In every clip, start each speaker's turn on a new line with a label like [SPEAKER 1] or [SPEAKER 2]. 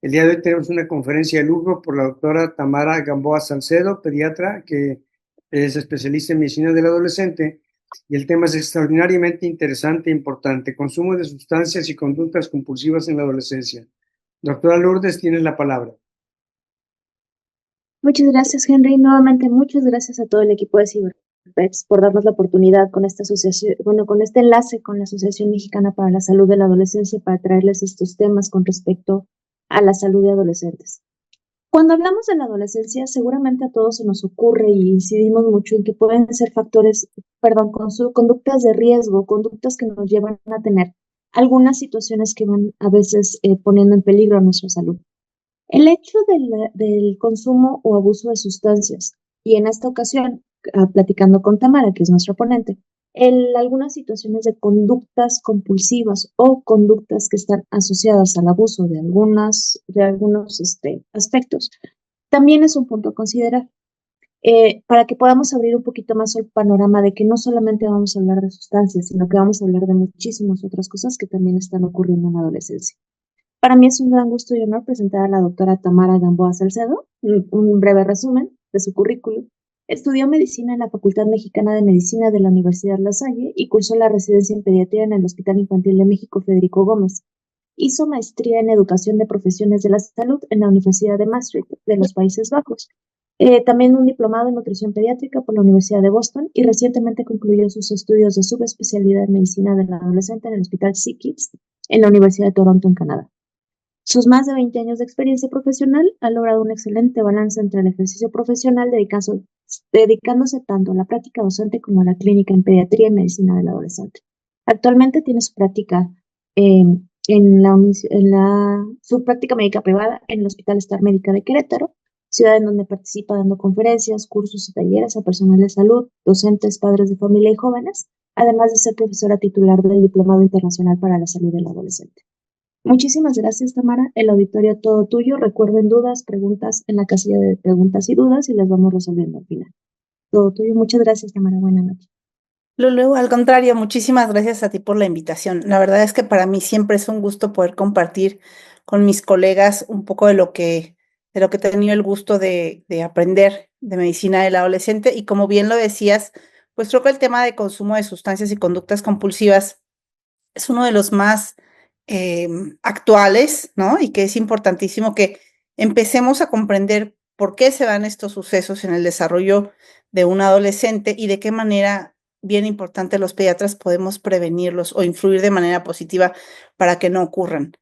[SPEAKER 1] El día de hoy tenemos una conferencia de lujo por la doctora Tamara Gamboa Salcedo, pediatra, que es especialista en medicina del adolescente, y el tema es extraordinariamente interesante e importante: consumo de sustancias y conductas compulsivas en la adolescencia. Doctora Lourdes, tienes la palabra.
[SPEAKER 2] Muchas gracias, Henry. Nuevamente, muchas gracias a todo el equipo de CyberPets por darnos la oportunidad con esta asociación, con este enlace con la Asociación Mexicana para la Salud de la Adolescencia para traerles estos temas con respecto a la salud de adolescentes. Cuando hablamos de la adolescencia, seguramente a todos se nos ocurre y incidimos mucho en que pueden ser conductas de riesgo, conductas que nos llevan a tener algunas situaciones que van a veces poniendo en peligro nuestra salud. El hecho del consumo o abuso de sustancias, y en esta ocasión, platicando con Tamara, que es nuestra ponente, algunas situaciones de conductas compulsivas o conductas que están asociadas al abuso de algunos aspectos, también es un punto a considerar. Para que podamos abrir un poquito más el panorama de que no solamente vamos a hablar de sustancias, sino que vamos a hablar de muchísimas otras cosas que también están ocurriendo en la adolescencia. Para mí es un gran gusto y honor presentar a la doctora Tamara Gamboa Salcedo. Un breve resumen de su currículum. Estudió medicina en la Facultad Mexicana de Medicina de la Universidad La Salle y cursó la residencia en pediatría en el Hospital Infantil de México Federico Gómez. Hizo maestría en Educación de Profesiones de la Salud en la Universidad de Maastricht de los Países Bajos. También un diplomado en nutrición pediátrica por la Universidad de Boston y recientemente concluyó sus estudios de subespecialidad en medicina del adolescente en el Hospital SickKids en la Universidad de Toronto, en Canadá. Sus más de 20 años de experiencia profesional han logrado un excelente balance entre el ejercicio profesional, dedicándose tanto a la práctica docente como a la clínica en pediatría y medicina del adolescente. Actualmente tiene su práctica su práctica médica privada en el Hospital Star Médica de Querétaro, ciudad en donde participa dando conferencias, cursos y talleres a personal de salud, docentes, padres de familia y jóvenes, además de ser profesora titular del Diplomado Internacional para la Salud del Adolescente. Muchísimas gracias, Tamara. El auditorio todo tuyo. Recuerden dudas, preguntas en la casilla de preguntas y dudas y las vamos resolviendo al final. Todo tuyo. Muchas gracias, Tamara. Buenas noches.
[SPEAKER 3] Lulu, al contrario, muchísimas gracias a ti por la invitación. La verdad es que para mí siempre es un gusto poder compartir con mis colegas un poco de lo que he tenido el gusto de aprender de medicina del adolescente. Y como bien lo decías, pues creo que el tema de consumo de sustancias y conductas compulsivas es uno de los más actuales, ¿no? Y que es importantísimo que empecemos a comprender por qué se dan estos sucesos en el desarrollo de un adolescente y de qué manera, bien importante, los pediatras podemos prevenirlos o influir de manera positiva para que no ocurran.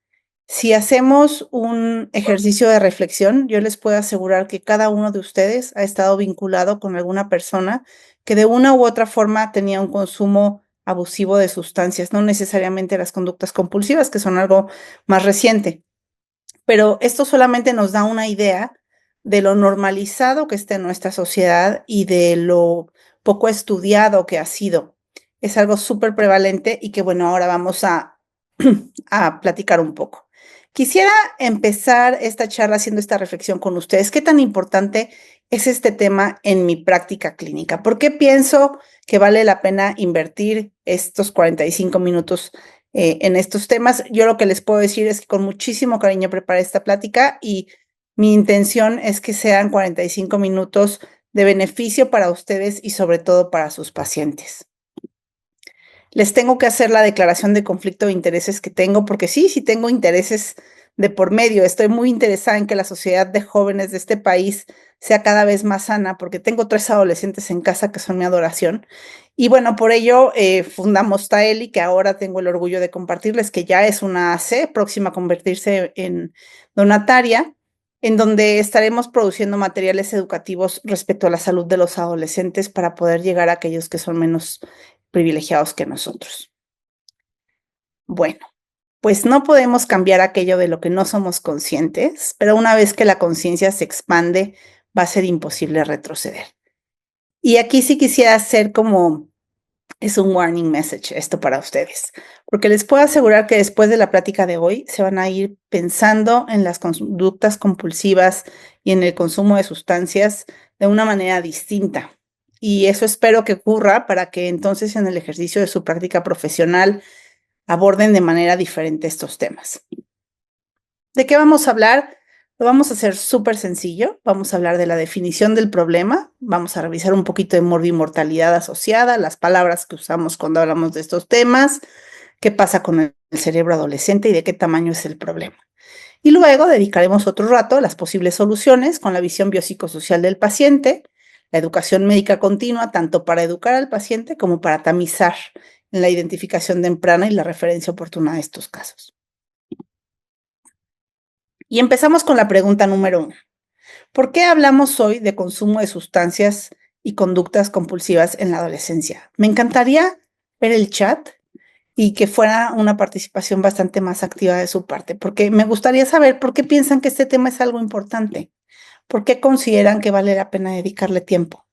[SPEAKER 3] Si hacemos un ejercicio de reflexión, yo les puedo asegurar que cada uno de ustedes ha estado vinculado con alguna persona que de una u otra forma tenía un consumo abusivo de sustancias, no necesariamente las conductas compulsivas, que son algo más reciente. Pero esto solamente nos da una idea de lo normalizado que está en nuestra sociedad y de lo poco estudiado que ha sido. Es algo súper prevalente y que, bueno, ahora vamos a platicar un poco. Quisiera empezar esta charla haciendo esta reflexión con ustedes. ¿Qué tan importante es este tema en mi práctica clínica? ¿Por qué pienso que vale la pena invertir estos 45 minutos en estos temas? Yo lo que les puedo decir es que con muchísimo cariño preparé esta plática y mi intención es que sean 45 minutos de beneficio para ustedes y sobre todo para sus pacientes. Les tengo que hacer la declaración de conflicto de intereses que tengo, porque sí tengo intereses de por medio. Estoy muy interesada en que la sociedad de jóvenes de este país sea cada vez más sana, porque tengo 3 adolescentes en casa que son mi adoración. Y bueno, por ello fundamos Taeli, que ahora tengo el orgullo de compartirles, que ya es una AC, próxima a convertirse en donataria, en donde estaremos produciendo materiales educativos respecto a la salud de los adolescentes para poder llegar a aquellos que son menos privilegiados que nosotros. Bueno, pues no podemos cambiar aquello de lo que no somos conscientes, pero una vez que la conciencia se expande, va a ser imposible retroceder. Y aquí sí quisiera hacer es un warning message esto para ustedes, porque les puedo asegurar que después de la plática de hoy se van a ir pensando en las conductas compulsivas y en el consumo de sustancias de una manera distinta. Y eso espero que ocurra para que entonces en el ejercicio de su práctica profesional aborden de manera diferente estos temas. ¿De qué vamos a hablar? Lo vamos a hacer súper sencillo. Vamos a hablar de la definición del problema. Vamos a revisar un poquito de morbimortalidad asociada, las palabras que usamos cuando hablamos de estos temas, qué pasa con el cerebro adolescente y de qué tamaño es el problema. Y luego dedicaremos otro rato a las posibles soluciones con la visión biopsicosocial del paciente, la educación médica continua, tanto para educar al paciente como para tamizar en la identificación temprana y la referencia oportuna de estos casos. Y empezamos con la pregunta número 1. ¿Por qué hablamos hoy de consumo de sustancias y conductas compulsivas en la adolescencia? Me encantaría ver el chat y que fuera una participación bastante más activa de su parte, porque me gustaría saber por qué piensan que este tema es algo importante, por qué consideran que vale la pena dedicarle tiempo.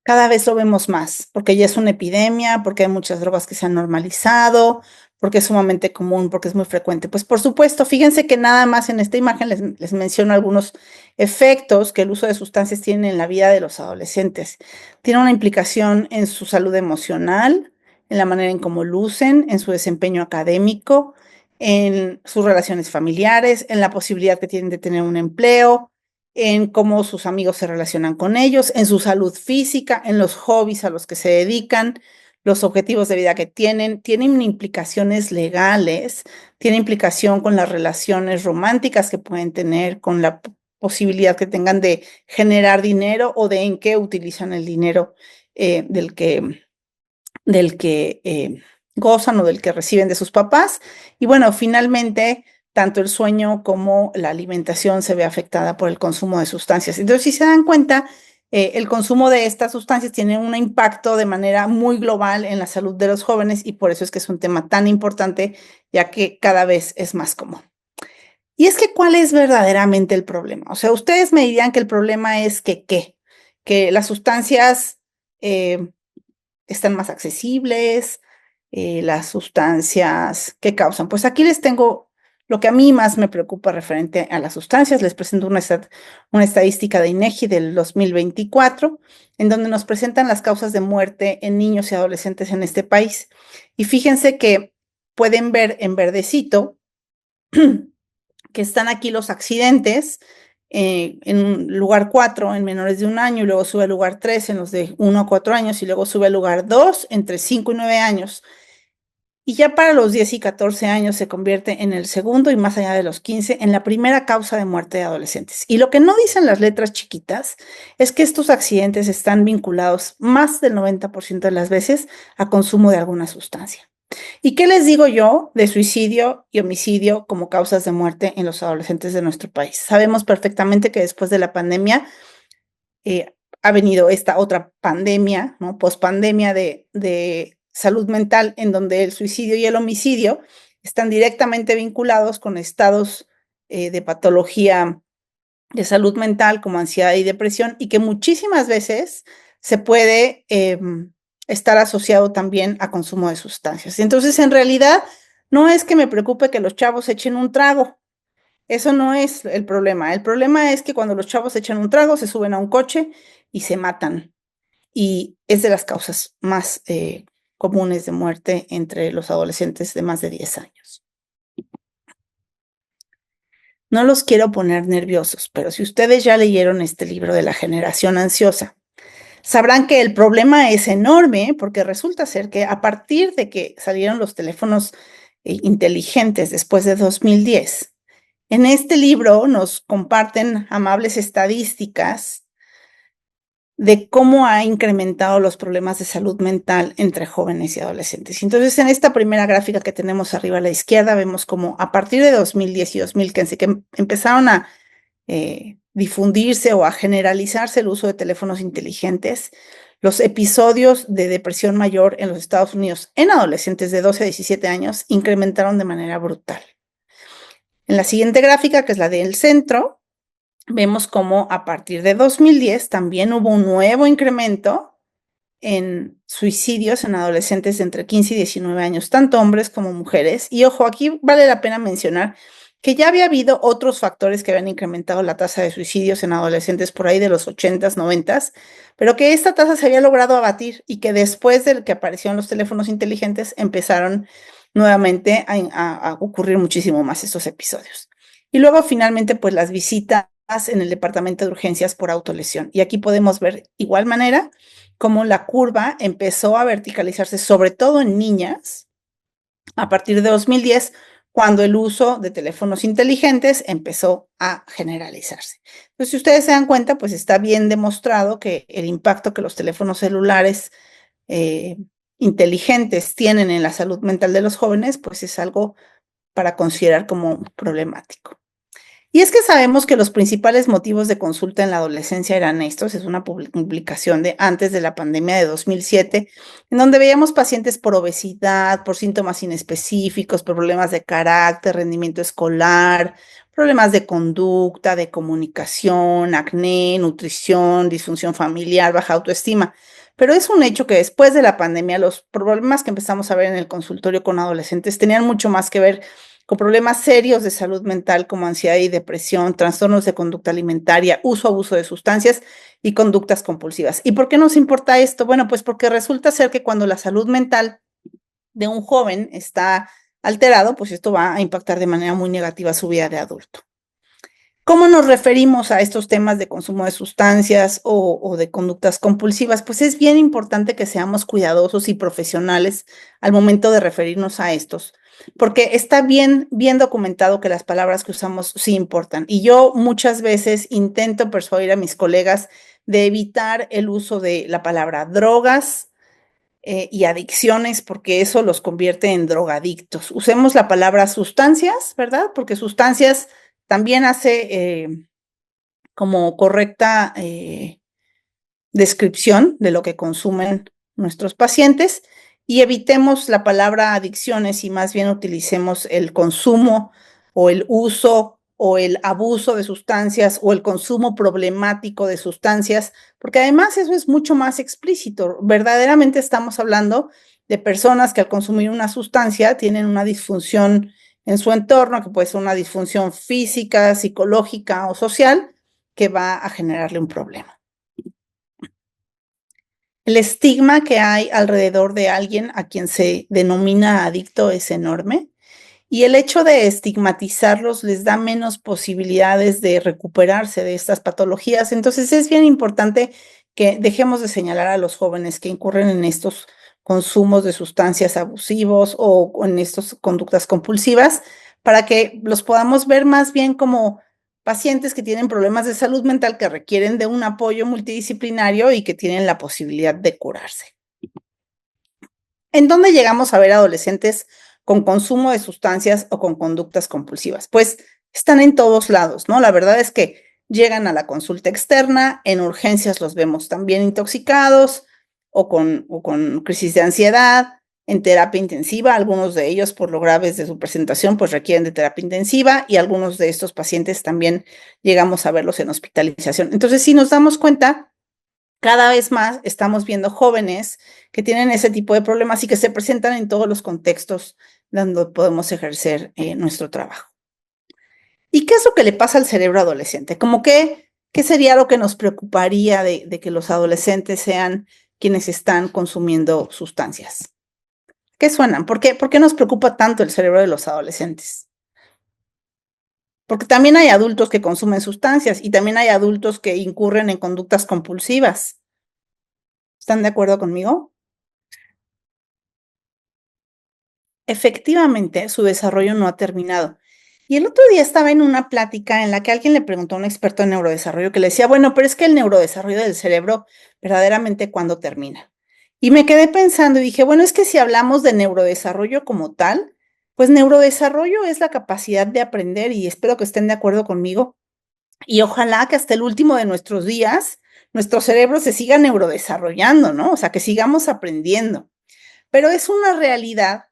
[SPEAKER 3] Cada vez lo vemos más, porque ya es una epidemia, porque hay muchas drogas que se han normalizado, porque es sumamente común, porque es muy frecuente. Pues por supuesto, fíjense que nada más en esta imagen les menciono algunos efectos que el uso de sustancias tiene en la vida de los adolescentes. Tiene una implicación en su salud emocional, en la manera en cómo lucen, en su desempeño académico, en sus relaciones familiares, en la posibilidad que tienen de tener un empleo, en cómo sus amigos se relacionan con ellos, en su salud física, en los hobbies a los que se dedican, los objetivos de vida que tienen implicaciones legales, tiene implicación con las relaciones románticas que pueden tener, con la posibilidad que tengan de generar dinero o de en qué utilizan el dinero del que gozan o del que reciben de sus papás. Y bueno, finalmente, tanto el sueño como la alimentación se ve afectada por el consumo de sustancias. Entonces, si se dan cuenta, el consumo de estas sustancias tiene un impacto de manera muy global en la salud de los jóvenes y por eso es que es un tema tan importante, ya que cada vez es más común. Y es que, ¿cuál es verdaderamente el problema? O sea, ustedes me dirían que el problema es que las sustancias están más accesibles, las sustancias que causan. Pues aquí les tengo lo que a mí más me preocupa referente a las sustancias. Les presento una estadística de INEGI del 2024, en donde nos presentan las causas de muerte en niños y adolescentes en este país. Y fíjense que pueden ver en verdecito que están aquí los accidentes, en lugar 4 en menores de 1 año, y luego sube al lugar 3 en los de 1 a 4 años, y luego sube al lugar 2 entre 5 y 9 años. Y ya para los 10 y 14 años se convierte en el segundo y más allá de los 15 en la primera causa de muerte de adolescentes. Y lo que no dicen las letras chiquitas es que estos accidentes están vinculados más del 90% de las veces a consumo de alguna sustancia. ¿Y qué les digo yo de suicidio y homicidio como causas de muerte en los adolescentes de nuestro país? Sabemos perfectamente que después de la pandemia ha venido esta otra pandemia, ¿no? Pospandemia de salud mental, en donde el suicidio y el homicidio están directamente vinculados con estados de patología de salud mental como ansiedad y depresión, y que muchísimas veces se puede estar asociado también a consumo de sustancias. Entonces, en realidad, no es que me preocupe que los chavos echen un trago. Eso no es el problema. El problema es que cuando los chavos echan un trago, se suben a un coche y se matan. Y es de las causas más comunes de muerte entre los adolescentes de más de 10 años. No los quiero poner nerviosos, pero si ustedes ya leyeron este libro de la generación ansiosa, sabrán que el problema es enorme porque resulta ser que a partir de que salieron los teléfonos inteligentes después de 2010, en este libro nos comparten amables estadísticas de cómo ha incrementado los problemas de salud mental entre jóvenes y adolescentes. Entonces, en esta primera gráfica que tenemos arriba a la izquierda, vemos cómo a partir de 2010 y 2015, que empezaron a difundirse o a generalizarse el uso de teléfonos inteligentes, los episodios de depresión mayor en los Estados Unidos en adolescentes de 12 a 17 años incrementaron de manera brutal. En la siguiente gráfica, que es la del centro, vemos cómo a partir de 2010 también hubo un nuevo incremento en suicidios en adolescentes de entre 15 y 19 años, tanto hombres como mujeres. Y ojo, aquí vale la pena mencionar que ya había habido otros factores que habían incrementado la tasa de suicidios en adolescentes por ahí de los 80s, 90s, pero que esta tasa se había logrado abatir y que después de que aparecieron los teléfonos inteligentes empezaron nuevamente a ocurrir muchísimo más estos episodios. Y luego finalmente pues las visitas en el departamento de urgencias por autolesión. Y aquí podemos ver igual manera cómo la curva empezó a verticalizarse, sobre todo en niñas, a partir de 2010, cuando el uso de teléfonos inteligentes empezó a generalizarse. Entonces, si ustedes se dan cuenta, pues está bien demostrado que el impacto que los teléfonos celulares inteligentes tienen en la salud mental de los jóvenes, pues es algo para considerar como problemático. Y es que sabemos que los principales motivos de consulta en la adolescencia eran estos, es una publicación de antes de la pandemia de 2007, en donde veíamos pacientes por obesidad, por síntomas inespecíficos, por problemas de carácter, rendimiento escolar, problemas de conducta, de comunicación, acné, nutrición, disfunción familiar, baja autoestima. Pero es un hecho que después de la pandemia, los problemas que empezamos a ver en el consultorio con adolescentes tenían mucho más que ver con problemas serios de salud mental como ansiedad y depresión, trastornos de conducta alimentaria, abuso de sustancias y conductas compulsivas. ¿Y por qué nos importa esto? Bueno, pues porque resulta ser que cuando la salud mental de un joven está alterado, pues esto va a impactar de manera muy negativa su vida de adulto. ¿Cómo nos referimos a estos temas de consumo de sustancias o de conductas compulsivas? Pues es bien importante que seamos cuidadosos y profesionales al momento de referirnos a estos, porque está bien documentado que las palabras que usamos sí importan. Y yo muchas veces intento persuadir a mis colegas de evitar el uso de la palabra drogas y adicciones, porque eso los convierte en drogadictos. Usemos la palabra sustancias, ¿verdad? Porque sustancias también hace como correcta descripción de lo que consumen nuestros pacientes y evitemos la palabra adicciones y más bien utilicemos el consumo o el uso o el abuso de sustancias o el consumo problemático de sustancias, porque además eso es mucho más explícito. Verdaderamente estamos hablando de personas que al consumir una sustancia tienen una disfunción en su entorno, que puede ser una disfunción física, psicológica o social, que va a generarle un problema. El estigma que hay alrededor de alguien a quien se denomina adicto es enorme y el hecho de estigmatizarlos les da menos posibilidades de recuperarse de estas patologías. Entonces es bien importante que dejemos de señalar a los jóvenes que incurren en estos consumos de sustancias abusivos o en estas conductas compulsivas para que los podamos ver más bien como pacientes que tienen problemas de salud mental que requieren de un apoyo multidisciplinario y que tienen la posibilidad de curarse. ¿En dónde llegamos a ver adolescentes con consumo de sustancias o con conductas compulsivas? Pues están en todos lados, ¿no? La verdad es que llegan a la consulta externa, en urgencias los vemos también intoxicados o con crisis de ansiedad, en terapia intensiva, algunos de ellos por lo graves de su presentación pues requieren de terapia intensiva y algunos de estos pacientes también llegamos a verlos en hospitalización. Entonces, si nos damos cuenta, cada vez más estamos viendo jóvenes que tienen ese tipo de problemas y que se presentan en todos los contextos donde podemos ejercer nuestro trabajo. ¿Y qué es lo que le pasa al cerebro adolescente? Como que, ¿qué sería lo que nos preocuparía de que los adolescentes sean quienes están consumiendo sustancias? ¿Qué suenan? ¿Por qué nos preocupa tanto el cerebro de los adolescentes? Porque también hay adultos que consumen sustancias y también hay adultos que incurren en conductas compulsivas. ¿Están de acuerdo conmigo? Efectivamente, su desarrollo no ha terminado. Y el otro día estaba en una plática en la que alguien le preguntó a un experto en neurodesarrollo que le decía, bueno, pero es que el neurodesarrollo del cerebro verdaderamente ¿cuándo termina? Y me quedé pensando y dije, bueno, es que si hablamos de neurodesarrollo como tal, pues neurodesarrollo es la capacidad de aprender y espero que estén de acuerdo conmigo. Y ojalá que hasta el último de nuestros días, nuestro cerebro se siga neurodesarrollando, ¿no? O sea, que sigamos aprendiendo. Pero es una realidad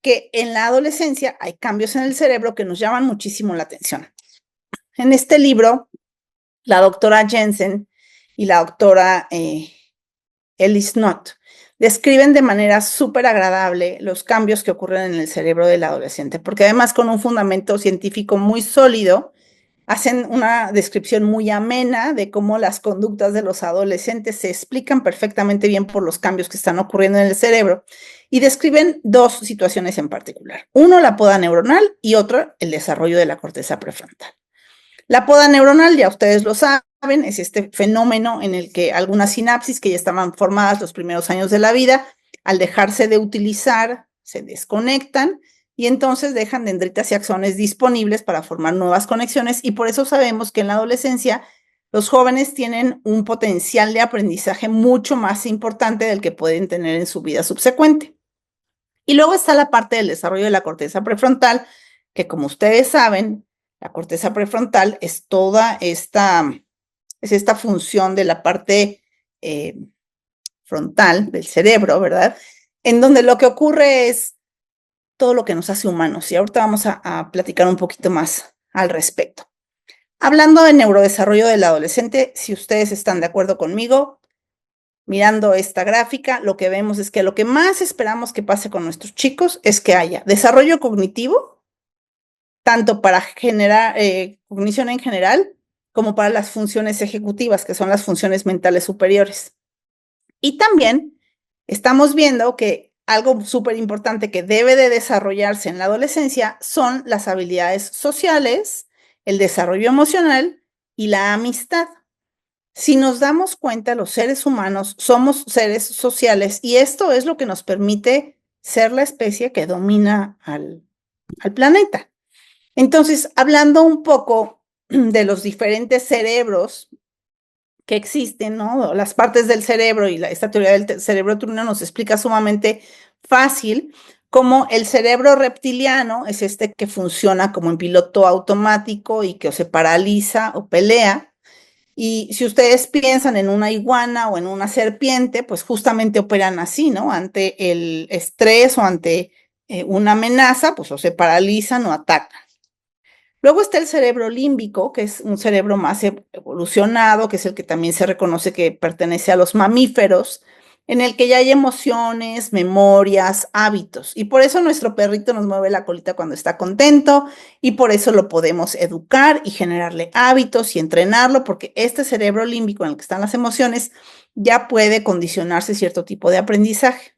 [SPEAKER 3] que en la adolescencia hay cambios en el cerebro que nos llaman muchísimo la atención. En este libro, la doctora Jensen y la doctora Ellis Knott describen de manera súper agradable los cambios que ocurren en el cerebro del adolescente, porque además con un fundamento científico muy sólido hacen una descripción muy amena de cómo las conductas de los adolescentes se explican perfectamente bien por los cambios que están ocurriendo en el cerebro y describen dos situaciones en particular. Uno, la poda neuronal y otro, el desarrollo de la corteza prefrontal. La poda neuronal, ya ustedes lo saben, es este fenómeno en el que algunas sinapsis que ya estaban formadas los primeros años de la vida, al dejarse de utilizar, se desconectan y entonces dejan dendritas y axones disponibles para formar nuevas conexiones y por eso sabemos que en la adolescencia los jóvenes tienen un potencial de aprendizaje mucho más importante del que pueden tener en su vida subsecuente. Y luego está la parte del desarrollo de la corteza prefrontal, que como ustedes saben, la corteza prefrontal es toda esta función de la parte frontal del cerebro, ¿verdad? En donde lo que ocurre es todo lo que nos hace humanos. Y ahorita vamos a platicar un poquito más al respecto. Hablando de neurodesarrollo del adolescente, si ustedes están de acuerdo conmigo, mirando esta gráfica, lo que vemos es que lo que más esperamos que pase con nuestros chicos es que haya desarrollo cognitivo, tanto para generar cognición en general, como para las funciones ejecutivas, que son las funciones mentales superiores. Y también estamos viendo que algo súper importante que debe de desarrollarse en la adolescencia son las habilidades sociales, el desarrollo emocional y la amistad. Si nos damos cuenta, los seres humanos somos seres sociales y esto es lo que nos permite ser la especie que domina al planeta. Entonces, hablando un poco de los diferentes cerebros que existen, ¿no? Las partes del cerebro y esta teoría del cerebro turno nos explica sumamente fácil cómo el cerebro reptiliano es este que funciona como en piloto automático y que o se paraliza o pelea. Y si ustedes piensan en una iguana o en una serpiente, pues justamente operan así, ¿no? Ante el estrés o ante una amenaza, pues o se paralizan o atacan. Luego está el cerebro límbico, que es un cerebro más evolucionado, que es el que también se reconoce que pertenece a los mamíferos, en el que ya hay emociones, memorias, hábitos. Y por eso nuestro perrito nos mueve la colita cuando está contento y por eso lo podemos educar y generarle hábitos y entrenarlo, porque este cerebro límbico en el que están las emociones ya puede condicionarse cierto tipo de aprendizaje.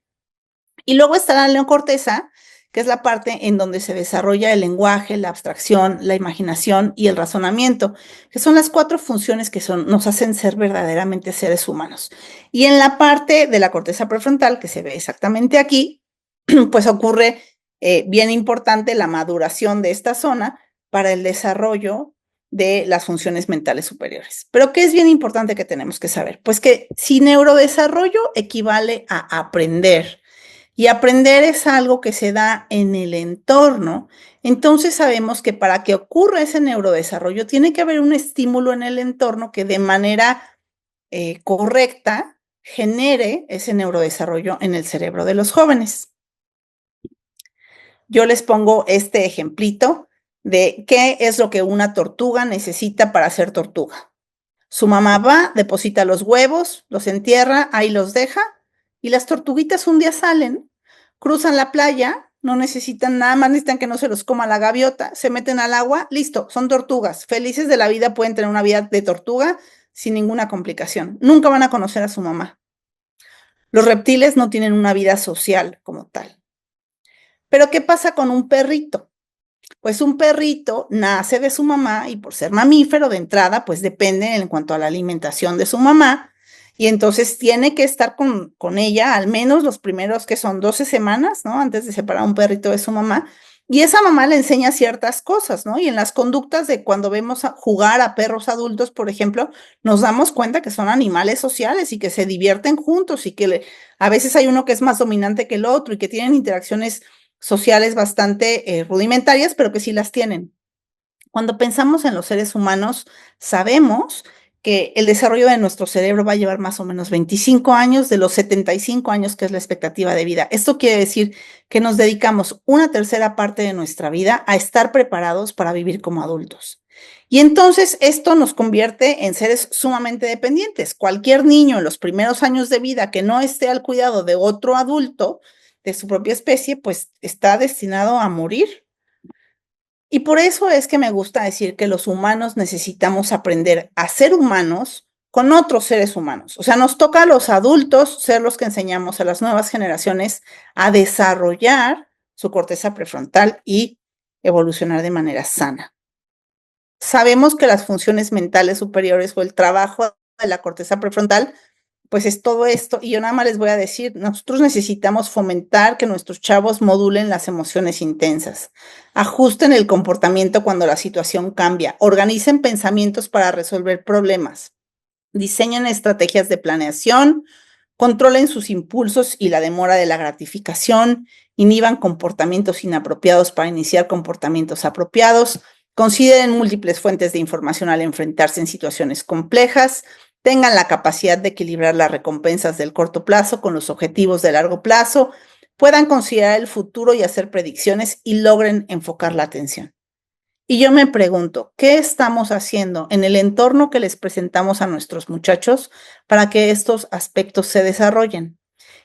[SPEAKER 3] Y luego está la neocorteza, que es la parte en donde se desarrolla el lenguaje, la abstracción, la imaginación y el razonamiento, que son las 4 funciones que nos hacen ser verdaderamente seres humanos. Y en la parte de la corteza prefrontal, que se ve exactamente aquí, pues ocurre bien importante la maduración de esta zona para el desarrollo de las funciones mentales superiores. Pero ¿qué es bien importante que tenemos que saber? Pues que si neurodesarrollo equivale a aprender, y aprender es algo que se da en el entorno, entonces sabemos que para que ocurra ese neurodesarrollo tiene que haber un estímulo en el entorno que de manera correcta genere ese neurodesarrollo en el cerebro de los jóvenes. Yo les pongo este ejemplito de qué es lo que una tortuga necesita para ser tortuga. Su mamá va, deposita los huevos, los entierra, ahí los deja y las tortuguitas un día salen, cruzan la playa, no necesitan nada más, necesitan que no se los coma la gaviota, se meten al agua, listo, son tortugas, felices de la vida, pueden tener una vida de tortuga sin ninguna complicación. Nunca van a conocer a su mamá. Los reptiles no tienen una vida social como tal. Pero ¿qué pasa con un perrito? Pues un perrito nace de su mamá y por ser mamífero de entrada, pues depende en cuanto a la alimentación de su mamá y entonces tiene que estar con ella al menos los primeros que son 12 semanas, ¿no? Antes de separar a un perrito de su mamá. Y esa mamá le enseña ciertas cosas, ¿no? Y en las conductas de cuando vemos jugar a perros adultos, por ejemplo, nos damos cuenta que son animales sociales y que se divierten juntos y que a veces hay uno que es más dominante que el otro y que tienen interacciones sociales bastante rudimentarias, pero que sí las tienen. Cuando pensamos en los seres humanos, sabemos que el desarrollo de nuestro cerebro va a llevar más o menos 25 años de los 75 años que es la expectativa de vida. Esto quiere decir que nos dedicamos una tercera parte de nuestra vida a estar preparados para vivir como adultos. Y entonces esto nos convierte en seres sumamente dependientes. Cualquier niño en los primeros años de vida que no esté al cuidado de otro adulto de su propia especie, pues está destinado a morir. Y por eso es que me gusta decir que los humanos necesitamos aprender a ser humanos con otros seres humanos. O sea, nos toca a los adultos ser los que enseñamos a las nuevas generaciones a desarrollar su corteza prefrontal y evolucionar de manera sana. Sabemos que las funciones mentales superiores o el trabajo de la corteza prefrontal pues es todo esto, y yo nada más les voy a decir, nosotros necesitamos fomentar que nuestros chavos modulen las emociones intensas, ajusten el comportamiento cuando la situación cambia, organicen pensamientos para resolver problemas, diseñen estrategias de planeación, controlen sus impulsos y la demora de la gratificación, inhiban comportamientos inapropiados para iniciar comportamientos apropiados, consideren múltiples fuentes de información al enfrentarse en situaciones complejas, tengan la capacidad de equilibrar las recompensas del corto plazo con los objetivos de largo plazo, puedan considerar el futuro y hacer predicciones y logren enfocar la atención. Y yo me pregunto, ¿qué estamos haciendo en el entorno que les presentamos a nuestros muchachos para que estos aspectos se desarrollen?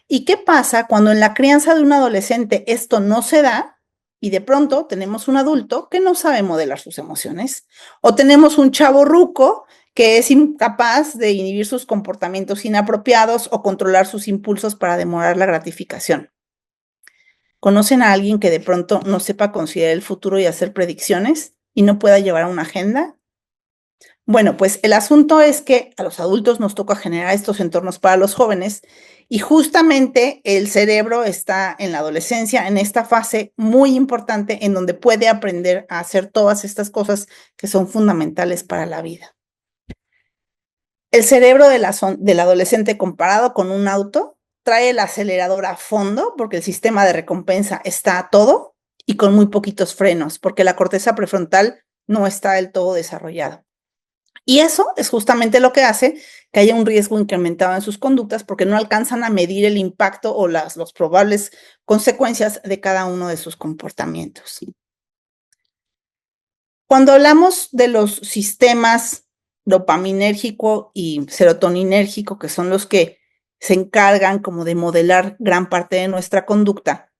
[SPEAKER 3] ¿Y qué pasa cuando en la crianza de un adolescente esto no se da y de pronto tenemos un adulto que no sabe modelar sus emociones? O tenemos un chavo ruco que es incapaz de inhibir sus comportamientos inapropiados o controlar sus impulsos para demorar la gratificación. ¿Conocen a alguien que de pronto no sepa considerar el futuro y hacer predicciones y no pueda llevar una agenda? Bueno, pues el asunto es que a los adultos nos toca generar estos entornos para los jóvenes y justamente el cerebro está en la adolescencia, en esta fase muy importante en donde puede aprender a hacer todas estas cosas que son fundamentales para la vida. El cerebro del adolescente comparado con un auto trae el acelerador a fondo porque el sistema de recompensa está a todo y con muy poquitos frenos porque la corteza prefrontal no está del todo desarrollada. Y eso es justamente lo que hace que haya un riesgo incrementado en sus conductas porque no alcanzan a medir el impacto o las probables consecuencias de cada uno de sus comportamientos. Cuando hablamos de los sistemas dopaminérgico y serotoninérgico, que son los que se encargan como de modelar gran parte de nuestra conducta,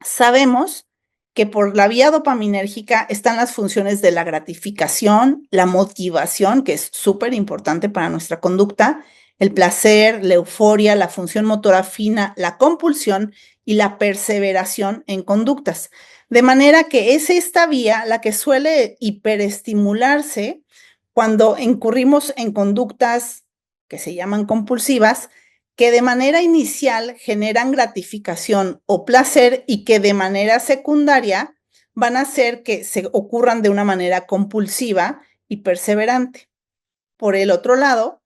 [SPEAKER 3] sabemos que por la vía dopaminérgica están las funciones de la gratificación, la motivación, que es súper importante para nuestra conducta, el placer, la euforia, la función motora fina, la compulsión y la perseveración en conductas. De manera que es esta vía la que suele hiperestimularse cuando incurrimos en conductas que se llaman compulsivas, que de manera inicial generan gratificación o placer y que de manera secundaria van a hacer que se ocurran de una manera compulsiva y perseverante. Por el otro lado,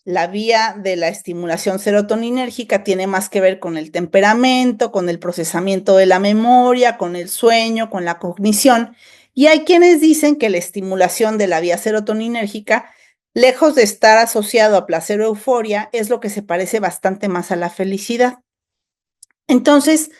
[SPEAKER 3] la vía de la estimulación serotoninérgica tiene más que ver con el temperamento, con el procesamiento de la memoria, con el sueño, con la cognición. Y hay quienes dicen que la estimulación de la vía serotoninérgica, lejos de estar asociado a placer o euforia, es lo que se parece bastante más a la felicidad. Entonces,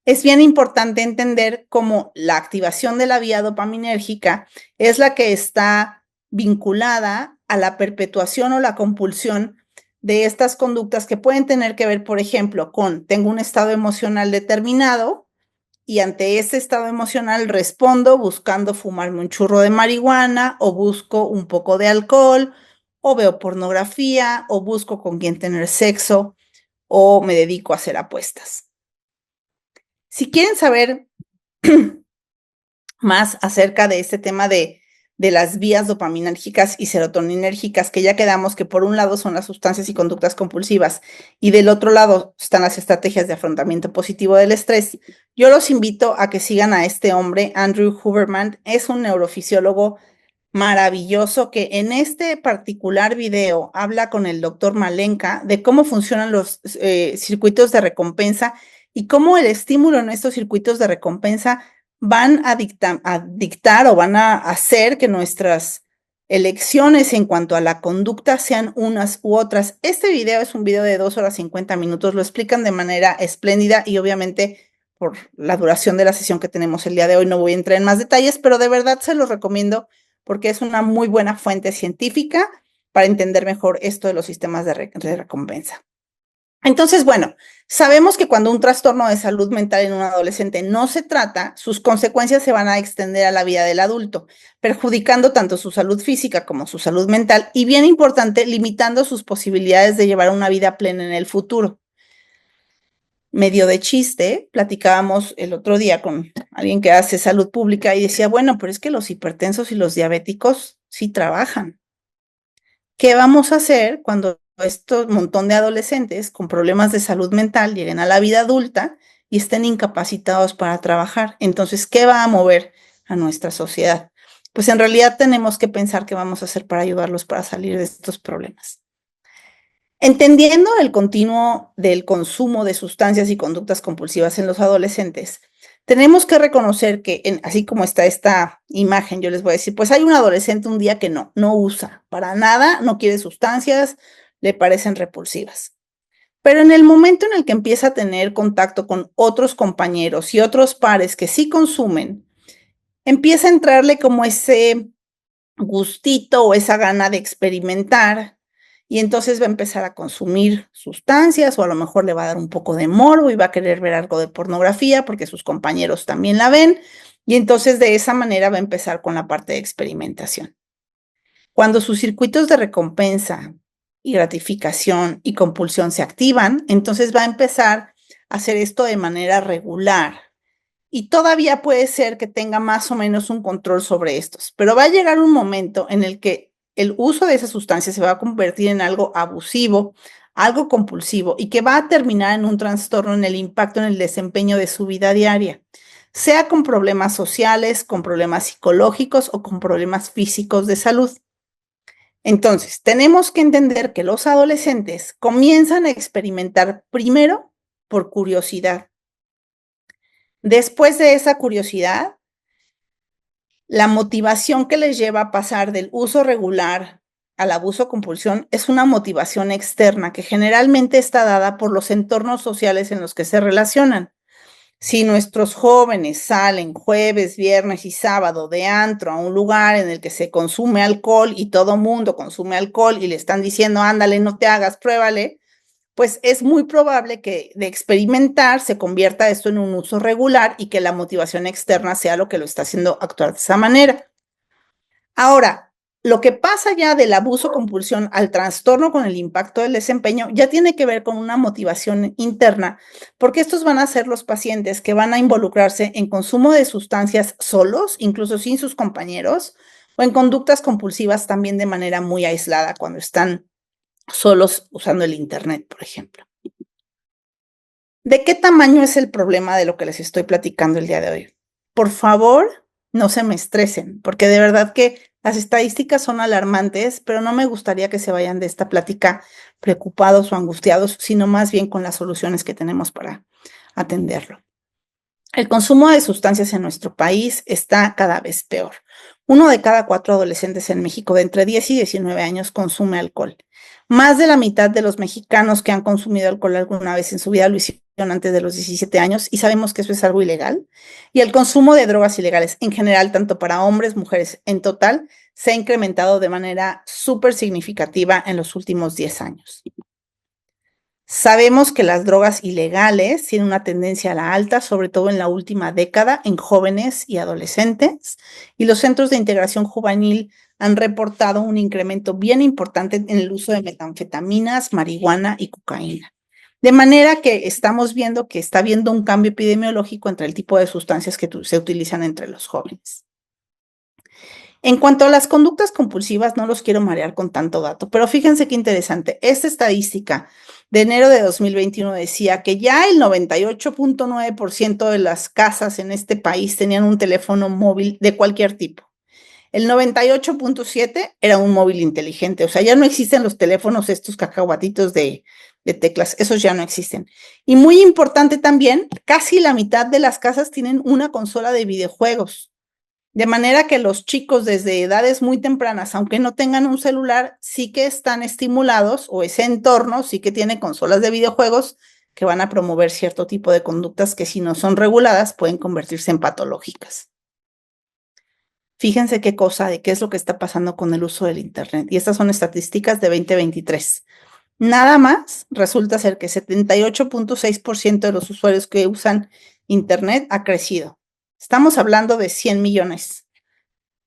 [SPEAKER 3] es bien importante entender cómo la activación de la vía dopaminérgica es la que está vinculada a la perpetuación o la compulsión de estas conductas que pueden tener que ver, por ejemplo, con tengo un estado emocional determinado y ante ese estado emocional respondo buscando fumarme un churro de marihuana o busco un poco de alcohol o veo pornografía o busco con quién tener sexo o me dedico a hacer apuestas. Si quieren saber más acerca de este tema de las vías dopaminérgicas y serotoninérgicas, que ya quedamos que por un lado son las sustancias y conductas compulsivas y del otro lado están las estrategias de afrontamiento positivo del estrés, yo los invito a que sigan a este hombre, Andrew Huberman. Es un neurofisiólogo maravilloso que en este particular video habla con el doctor Malenka de cómo funcionan los circuitos de recompensa y cómo el estímulo en estos circuitos de recompensa van a dictar o van a hacer que nuestras elecciones en cuanto a la conducta sean unas u otras. Este video es un video de 2 horas 50 minutos, lo explican de manera espléndida y obviamente por la duración de la sesión que tenemos el día de hoy no voy a entrar en más detalles, pero de verdad se los recomiendo porque es una muy buena fuente científica para entender mejor esto de los sistemas de recompensa. Entonces, bueno, sabemos que cuando un trastorno de salud mental en un adolescente no se trata, sus consecuencias se van a extender a la vida del adulto, perjudicando tanto su salud física como su salud mental y, bien importante, limitando sus posibilidades de llevar una vida plena en el futuro. Medio de chiste, platicábamos el otro día con alguien que hace salud pública y decía, bueno, pero es que los hipertensos y los diabéticos sí trabajan. ¿Qué vamos a hacer cuando estos montón de adolescentes con problemas de salud mental lleguen a la vida adulta y estén incapacitados para trabajar? Entonces, ¿qué va a mover a nuestra sociedad? Pues en realidad tenemos que pensar qué vamos a hacer para ayudarlos para salir de estos problemas. Entendiendo el continuo del consumo de sustancias y conductas compulsivas en los adolescentes, tenemos que reconocer que, así como está esta imagen, yo les voy a decir, pues hay un adolescente un día que no usa para nada, no quiere sustancias, le parecen repulsivas. Pero en el momento en el que empieza a tener contacto con otros compañeros y otros pares que sí consumen, empieza a entrarle como ese gustito o esa gana de experimentar y entonces va a empezar a consumir sustancias o a lo mejor le va a dar un poco de morbo y va a querer ver algo de pornografía porque sus compañeros también la ven y entonces de esa manera va a empezar con la parte de experimentación. Cuando sus circuitos de recompensa y gratificación y compulsión se activan, entonces va a empezar a hacer esto de manera regular. Y todavía puede ser que tenga más o menos un control sobre estos, pero va a llegar un momento en el que el uso de esa sustancia se va a convertir en algo abusivo, algo compulsivo y que va a terminar en un trastorno en el impacto en el desempeño de su vida diaria, sea con problemas sociales, con problemas psicológicos o con problemas físicos de salud. Entonces, tenemos que entender que los adolescentes comienzan a experimentar primero por curiosidad. Después de esa curiosidad, la motivación que les lleva a pasar del uso regular al abuso compulsión es una motivación externa que generalmente está dada por los entornos sociales en los que se relacionan. Si nuestros jóvenes salen jueves, viernes y sábado de antro a un lugar en el que se consume alcohol y todo mundo consume alcohol y le están diciendo, ándale, no te hagas, pruébale, pues es muy probable que de experimentar se convierta esto en un uso regular y que la motivación externa sea lo que lo está haciendo actuar de esa manera. Ahora, lo que pasa ya del abuso compulsión al trastorno con el impacto del desempeño ya tiene que ver con una motivación interna, porque estos van a ser los pacientes que van a involucrarse en consumo de sustancias solos, incluso sin sus compañeros, o en conductas compulsivas también de manera muy aislada cuando están solos usando el internet, por ejemplo. ¿De qué tamaño es el problema de lo que les estoy platicando el día de hoy? Por favor, no se me estresen, porque de verdad que las estadísticas son alarmantes, pero no me gustaría que se vayan de esta plática preocupados o angustiados, sino más bien con las soluciones que tenemos para atenderlo. El consumo de sustancias en nuestro país está cada vez peor. 1 de cada 4 adolescentes en México de entre 10 y 19 años consume alcohol. Más de la mitad de los mexicanos que han consumido alcohol alguna vez en su vida lo hicieron antes de los 17 años y sabemos que eso es algo ilegal. Y el consumo de drogas ilegales en general, tanto para hombres, mujeres, en total, se ha incrementado de manera súper significativa en los últimos 10 años. Sabemos que las drogas ilegales tienen una tendencia a la alta, sobre todo en la última década, en jóvenes y adolescentes, y los centros de integración juvenil han reportado un incremento bien importante en el uso de metanfetaminas, marihuana y cocaína. De manera que estamos viendo que está habiendo un cambio epidemiológico entre el tipo de sustancias que se utilizan entre los jóvenes. En cuanto a las conductas compulsivas, no los quiero marear con tanto dato, pero fíjense qué interesante. Esta estadística de enero de 2021 decía que ya el 98.9% de las casas en este país tenían un teléfono móvil de cualquier tipo. El 98.7% era un móvil inteligente, o sea, ya no existen los teléfonos estos cacahuatitos de teclas, esos ya no existen. Y muy importante también, casi la mitad de las casas tienen una consola de videojuegos. De manera que los chicos desde edades muy tempranas, aunque no tengan un celular, sí que están estimulados o ese entorno sí que tiene consolas de videojuegos que van a promover cierto tipo de conductas que si no son reguladas pueden convertirse en patológicas. Fíjense qué cosa de qué es lo que está pasando con el uso del internet. Y estas son estadísticas de 2023. Nada más resulta ser que 78.6% de los usuarios que usan Internet ha crecido. Estamos hablando de 100 millones,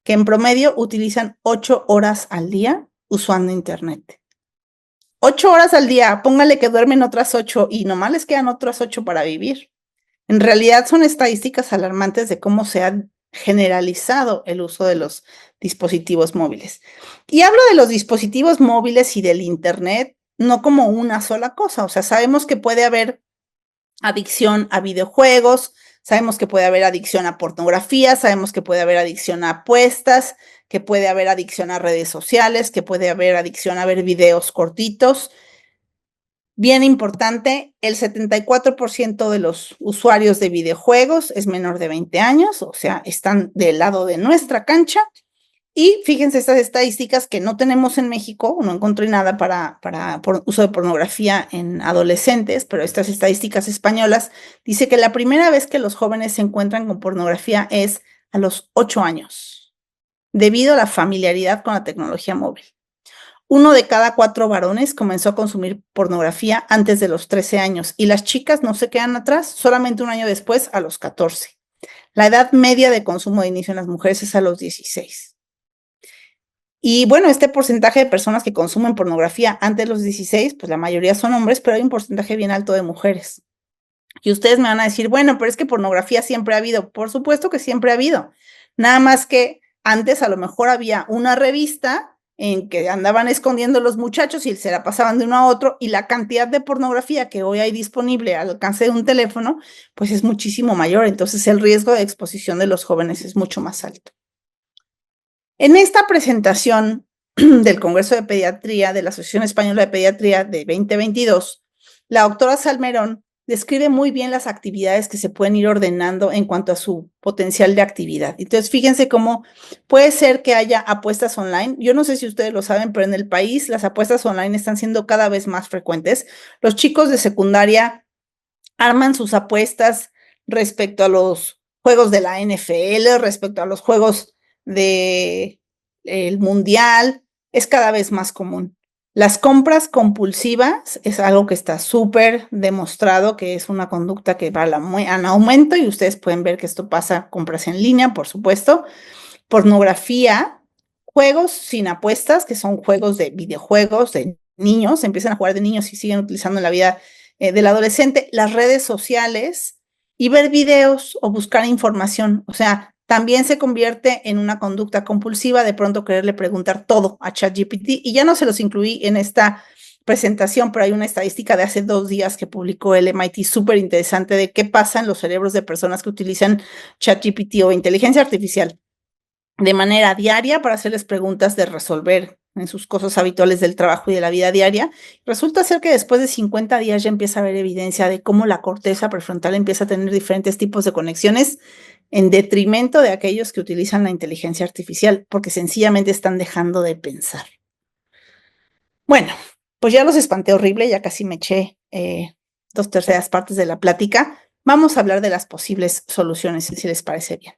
[SPEAKER 3] que en promedio utilizan 8 horas al día usando Internet. 8 horas al día, póngale que duermen otras 8 y nomás les quedan otras 8 para vivir. En realidad son estadísticas alarmantes de cómo se ha generalizado el uso de los dispositivos móviles. Y hablo de los dispositivos móviles y del Internet no como una sola cosa, o sea, sabemos que puede haber adicción a videojuegos, sabemos que puede haber adicción a pornografía, sabemos que puede haber adicción a apuestas, que puede haber adicción a redes sociales, que puede haber adicción a ver videos cortitos. Bien importante, el 74% de los usuarios de videojuegos es menor de 20 años, o sea, están del lado de nuestra cancha. Y fíjense estas estadísticas que no tenemos en México, no encontré nada por uso de pornografía en adolescentes, pero estas estadísticas españolas dice que la primera vez que los jóvenes se encuentran con pornografía es a los 8 años, debido a la familiaridad con la tecnología móvil. 1 de cada 4 varones comenzó a consumir pornografía antes de los 13 años y las chicas no se quedan atrás, solamente un año después, a los 14. La edad media de consumo de inicio en las mujeres es a los 16. Y bueno, este porcentaje de personas que consumen pornografía antes de los 16, pues la mayoría son hombres, pero hay un porcentaje bien alto de mujeres. Y ustedes me van a decir, bueno, pero es que pornografía siempre ha habido. Por supuesto que siempre ha habido. Nada más que antes a lo mejor había una revista en que andaban escondiendo los muchachos y se la pasaban de uno a otro, y la cantidad de pornografía que hoy hay disponible al alcance de un teléfono, pues es muchísimo mayor. Entonces el riesgo de exposición de los jóvenes es mucho más alto. En esta presentación del Congreso de Pediatría de la Asociación Española de Pediatría de 2022, la doctora Salmerón describe muy bien las actividades que se pueden ir ordenando en cuanto a su potencial de actividad. Entonces, fíjense cómo puede ser que haya apuestas online. Yo no sé si ustedes lo saben, pero en el país las apuestas online están siendo cada vez más frecuentes. Los chicos de secundaria arman sus apuestas respecto a los juegos de la NFL, respecto a los juegos del mundial, es cada vez más común. Las compras compulsivas es algo que está súper demostrado, que es una conducta que va en aumento, y ustedes pueden ver que esto pasa, compras en línea, por supuesto. Pornografía, juegos sin apuestas, que son juegos de videojuegos de niños, empiezan a jugar de niños y siguen utilizando en la vida del adolescente, las redes sociales y ver videos o buscar información. O sea, también se convierte en una conducta compulsiva de pronto quererle preguntar todo a ChatGPT, y ya no se los incluí en esta presentación, pero hay una estadística de hace 2 días que publicó el MIT súper interesante de qué pasa en los cerebros de personas que utilizan ChatGPT o inteligencia artificial de manera diaria para hacerles preguntas de resolver en sus cosas habituales del trabajo y de la vida diaria. Resulta ser que después de 50 días ya empieza a haber evidencia de cómo la corteza prefrontal empieza a tener diferentes tipos de conexiones en detrimento de aquellos que utilizan la inteligencia artificial, porque sencillamente están dejando de pensar. Bueno, pues ya los espanté horrible, ya casi me eché 2/3 partes de la plática. Vamos a hablar de las posibles soluciones, si les parece bien.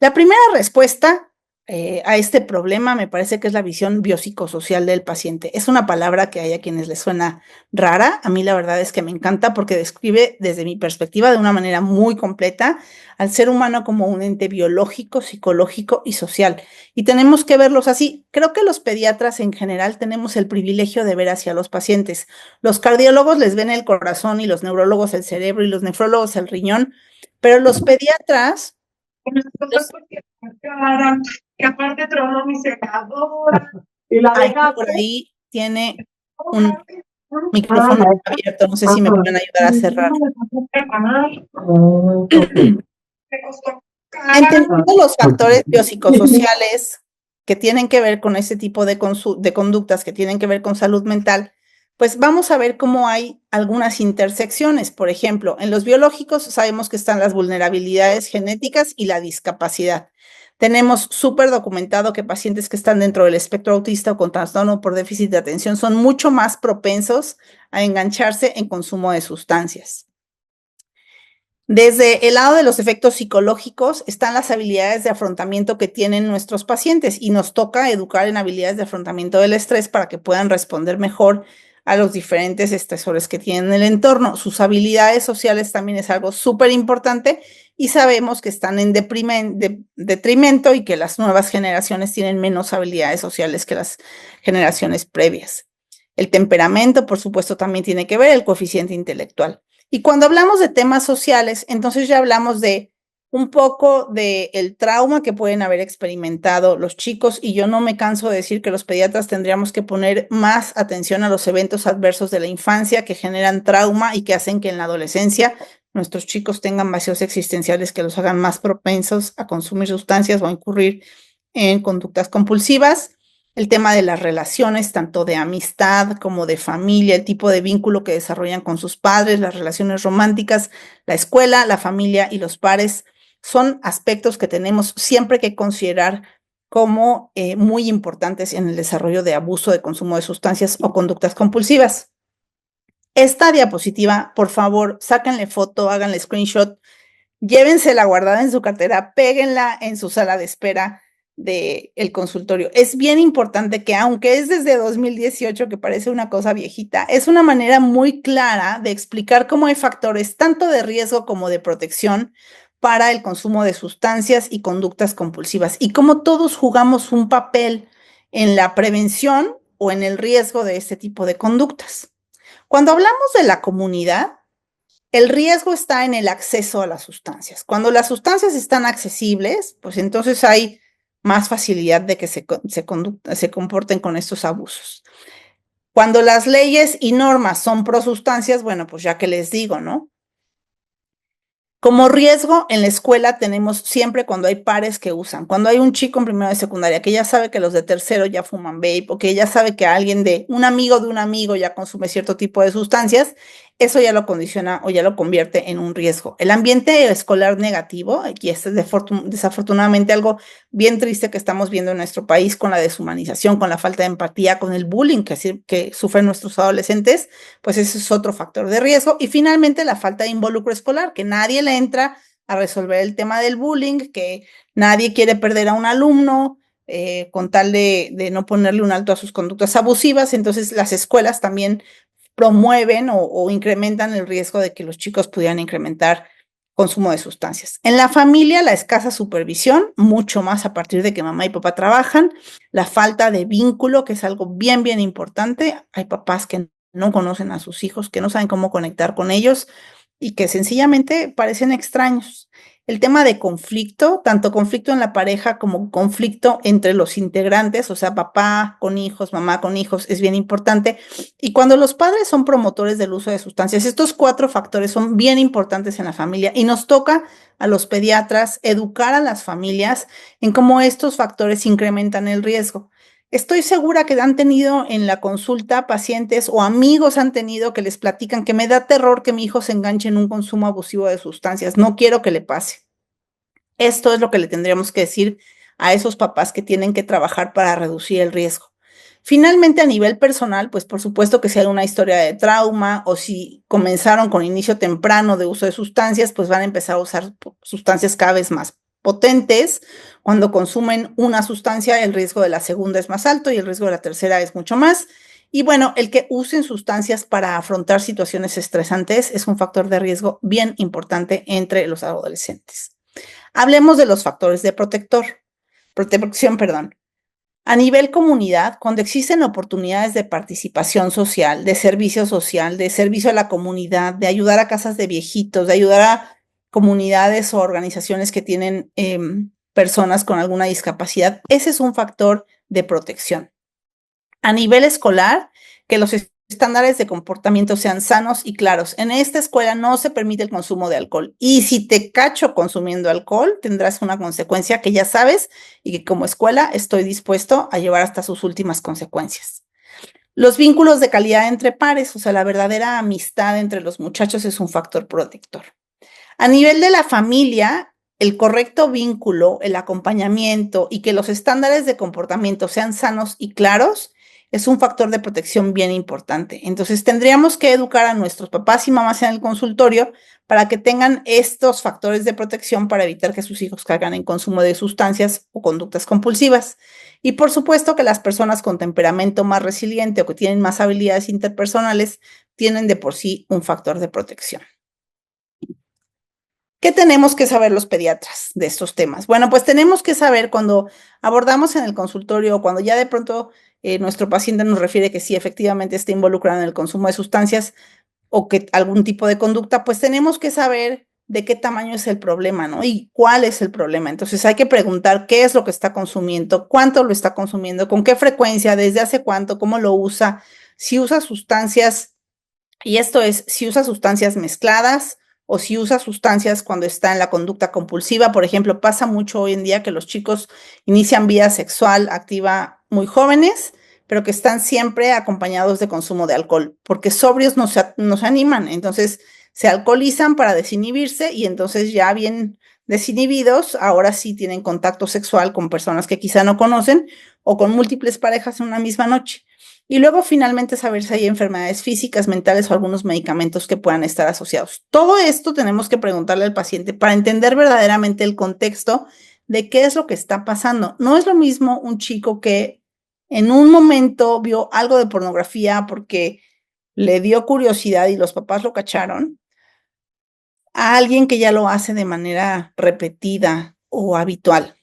[SPEAKER 3] La primera respuesta a este problema me parece que es la visión biopsicosocial del paciente. Es una palabra que hay a quienes les suena rara. A mí la verdad es que me encanta porque describe desde mi perspectiva de una manera muy completa al ser humano como un ente biológico, psicológico y social. Y tenemos que verlos así. Creo que los pediatras en general tenemos el privilegio de ver hacia los pacientes. Los cardiólogos les ven el corazón y los neurólogos el cerebro y los nefrólogos el riñón, pero los pediatras...
[SPEAKER 4] Que aparte tronó mi secadora y la
[SPEAKER 3] deja por ahí tiene un micrófono abierto, no sé si me pueden ayudar a cerrar. Entendiendo los factores biopsicosociales que tienen que ver con ese tipo de conductas que tienen que ver con salud mental, pues vamos a ver cómo hay algunas intersecciones. Por ejemplo, en los biológicos sabemos que están las vulnerabilidades genéticas y la discapacidad. Tenemos súper documentado que pacientes que están dentro del espectro autista o con trastorno por déficit de atención son mucho más propensos a engancharse en consumo de sustancias. Desde el lado de los efectos psicológicos están las habilidades de afrontamiento que tienen nuestros pacientes, y nos toca educar en habilidades de afrontamiento del estrés para que puedan responder mejor a los diferentes estresores que tienen en el entorno. Sus habilidades sociales también es algo súper importante y sabemos que están en detrimento y que las nuevas generaciones tienen menos habilidades sociales que las generaciones previas. El temperamento, por supuesto, también tiene que ver el coeficiente intelectual. Y cuando hablamos de temas sociales, entonces ya hablamos de un poco del trauma que pueden haber experimentado los chicos, y yo no me canso de decir que los pediatras tendríamos que poner más atención a los eventos adversos de la infancia que generan trauma y que hacen que en la adolescencia nuestros chicos tengan vacíos existenciales que los hagan más propensos a consumir sustancias o a incurrir en conductas compulsivas. El tema de las relaciones, tanto de amistad como de familia, el tipo de vínculo que desarrollan con sus padres, las relaciones románticas, la escuela, la familia y los pares, son aspectos que tenemos siempre que considerar como muy importantes en el desarrollo de abuso, de consumo de sustancias o conductas compulsivas. Esta diapositiva, por favor, sáquenle foto, háganle screenshot, llévensela guardada en su cartera, péguenla en su sala de espera del consultorio. Es bien importante que, aunque es desde 2018, que parece una cosa viejita, es una manera muy clara de explicar cómo hay factores tanto de riesgo como de protección para el consumo de sustancias y conductas compulsivas, y cómo todos jugamos un papel en la prevención o en el riesgo de este tipo de conductas. Cuando hablamos de la comunidad, el riesgo está en el acceso a las sustancias. Cuando las sustancias están accesibles, pues entonces hay más facilidad de que se comporten con estos abusos. Cuando las leyes y normas son pro sustancias, bueno, pues ya que les digo, ¿no? Como riesgo en la escuela tenemos siempre cuando hay pares que usan, cuando hay un chico en primero de secundaria que ya sabe que los de tercero ya fuman vape o que ya sabe que alguien de un amigo ya consume cierto tipo de sustancias, eso ya lo condiciona o ya lo convierte en un riesgo. El ambiente escolar negativo, y este es desafortunadamente algo bien triste que estamos viendo en nuestro país con la deshumanización, con la falta de empatía, con el bullying que sufren nuestros adolescentes, pues ese es otro factor de riesgo. Y finalmente la falta de involucro escolar, que nadie le entra a resolver el tema del bullying, que nadie quiere perder a un alumno con tal de no ponerle un alto a sus conductas abusivas. Entonces las escuelas también promueven o incrementan el riesgo de que los chicos pudieran incrementar consumo de sustancias. En la familia, la escasa supervisión, mucho más a partir de que mamá y papá trabajan, la falta de vínculo, que es algo bien, bien importante. Hay papás que no conocen a sus hijos, que no saben cómo conectar con ellos y que sencillamente parecen extraños. El tema de conflicto, tanto conflicto en la pareja como conflicto entre los integrantes, o sea, papá con hijos, mamá con hijos, es bien importante. Y cuando los padres son promotores del uso de sustancias, estos 4 factores son bien importantes en la familia y nos toca a los pediatras educar a las familias en cómo estos factores incrementan el riesgo. Estoy segura que han tenido en la consulta pacientes o amigos han tenido que les platican que me da terror que mi hijo se enganche en un consumo abusivo de sustancias. No quiero que le pase. Esto es lo que le tendríamos que decir a esos papás que tienen que trabajar para reducir el riesgo. Finalmente, a nivel personal, pues por supuesto que si hay una historia de trauma o si comenzaron con inicio temprano de uso de sustancias, pues van a empezar a usar sustancias cada vez más potentes. Cuando consumen una sustancia, el riesgo de la segunda es más alto y el riesgo de la tercera es mucho más. Y bueno, el que usen sustancias para afrontar situaciones estresantes es un factor de riesgo bien importante entre los adolescentes. Hablemos de los factores de protección. A nivel comunidad, cuando existen oportunidades de participación social, de servicio social, de servicio a la comunidad, de ayudar a casas de viejitos, de ayudar a comunidades o organizaciones que tienen personas con alguna discapacidad, ese es un factor de protección. A nivel escolar, que los estándares de comportamiento sean sanos y claros. En esta escuela no se permite el consumo de alcohol. Y si te cacho consumiendo alcohol, tendrás una consecuencia que ya sabes y que como escuela estoy dispuesto a llevar hasta sus últimas consecuencias. Los vínculos de calidad entre pares, o sea, la verdadera amistad entre los muchachos es un factor protector. A nivel de la familia, el correcto vínculo, el acompañamiento y que los estándares de comportamiento sean sanos y claros es un factor de protección bien importante. Entonces, tendríamos que educar a nuestros papás y mamás en el consultorio para que tengan estos factores de protección para evitar que sus hijos caigan en consumo de sustancias o conductas compulsivas. Y por supuesto que las personas con temperamento más resiliente o que tienen más habilidades interpersonales tienen de por sí un factor de protección. ¿Qué tenemos que saber los pediatras de estos temas? Bueno, pues tenemos que saber cuando abordamos en el consultorio o cuando ya de pronto nuestro paciente nos refiere que sí, efectivamente está involucrado en el consumo de sustancias o que algún tipo de conducta, pues tenemos que saber de qué tamaño es el problema, ¿no? Y cuál es el problema. Entonces hay que preguntar qué es lo que está consumiendo, cuánto lo está consumiendo, con qué frecuencia, desde hace cuánto, cómo lo usa, si usa sustancias, y esto es, si usa sustancias mezcladas o si usa sustancias cuando está en la conducta compulsiva. Por ejemplo, pasa mucho hoy en día que los chicos inician vida sexual activa muy jóvenes, pero que están siempre acompañados de consumo de alcohol, porque sobrios no se animan, entonces se alcoholizan para desinhibirse y entonces ya bien desinhibidos, ahora sí tienen contacto sexual con personas que quizá no conocen o con múltiples parejas en una misma noche. Y luego finalmente saber si hay enfermedades físicas, mentales o algunos medicamentos que puedan estar asociados. Todo esto tenemos que preguntarle al paciente para entender verdaderamente el contexto de qué es lo que está pasando. No es lo mismo un chico que en un momento vio algo de pornografía porque le dio curiosidad y los papás lo cacharon, a alguien que ya lo hace de manera repetida o habitual.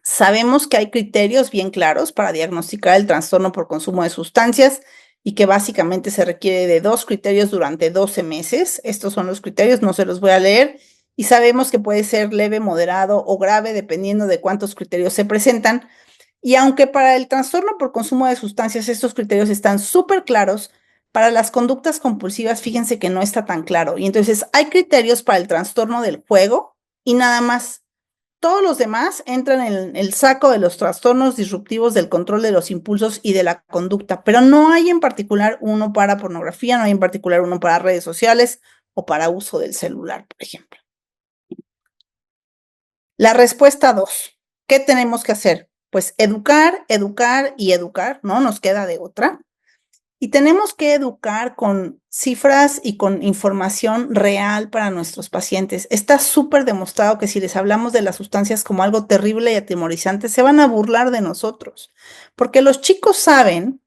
[SPEAKER 3] Sabemos que hay criterios bien claros para diagnosticar el trastorno por consumo de sustancias y que básicamente se requiere de 2 criterios durante 12 meses. Estos son los criterios, no se los voy a leer. Y sabemos que puede ser leve, moderado o grave dependiendo de cuántos criterios se presentan. Y aunque para el trastorno por consumo de sustancias estos criterios están súper claros, para las conductas compulsivas fíjense que no está tan claro. Y entonces hay criterios para el trastorno del juego y nada más. Todos los demás entran en el saco de los trastornos disruptivos del control de los impulsos y de la conducta, pero no hay en particular uno para pornografía, no hay en particular uno para redes sociales o para uso del celular, por ejemplo. La respuesta 2, ¿qué tenemos que hacer? Pues educar, educar y educar, no nos queda de otra. Y tenemos que educar con cifras y con información real para nuestros pacientes. Está súper demostrado que si les hablamos de las sustancias como algo terrible y atemorizante, se van a burlar de nosotros, porque los chicos saben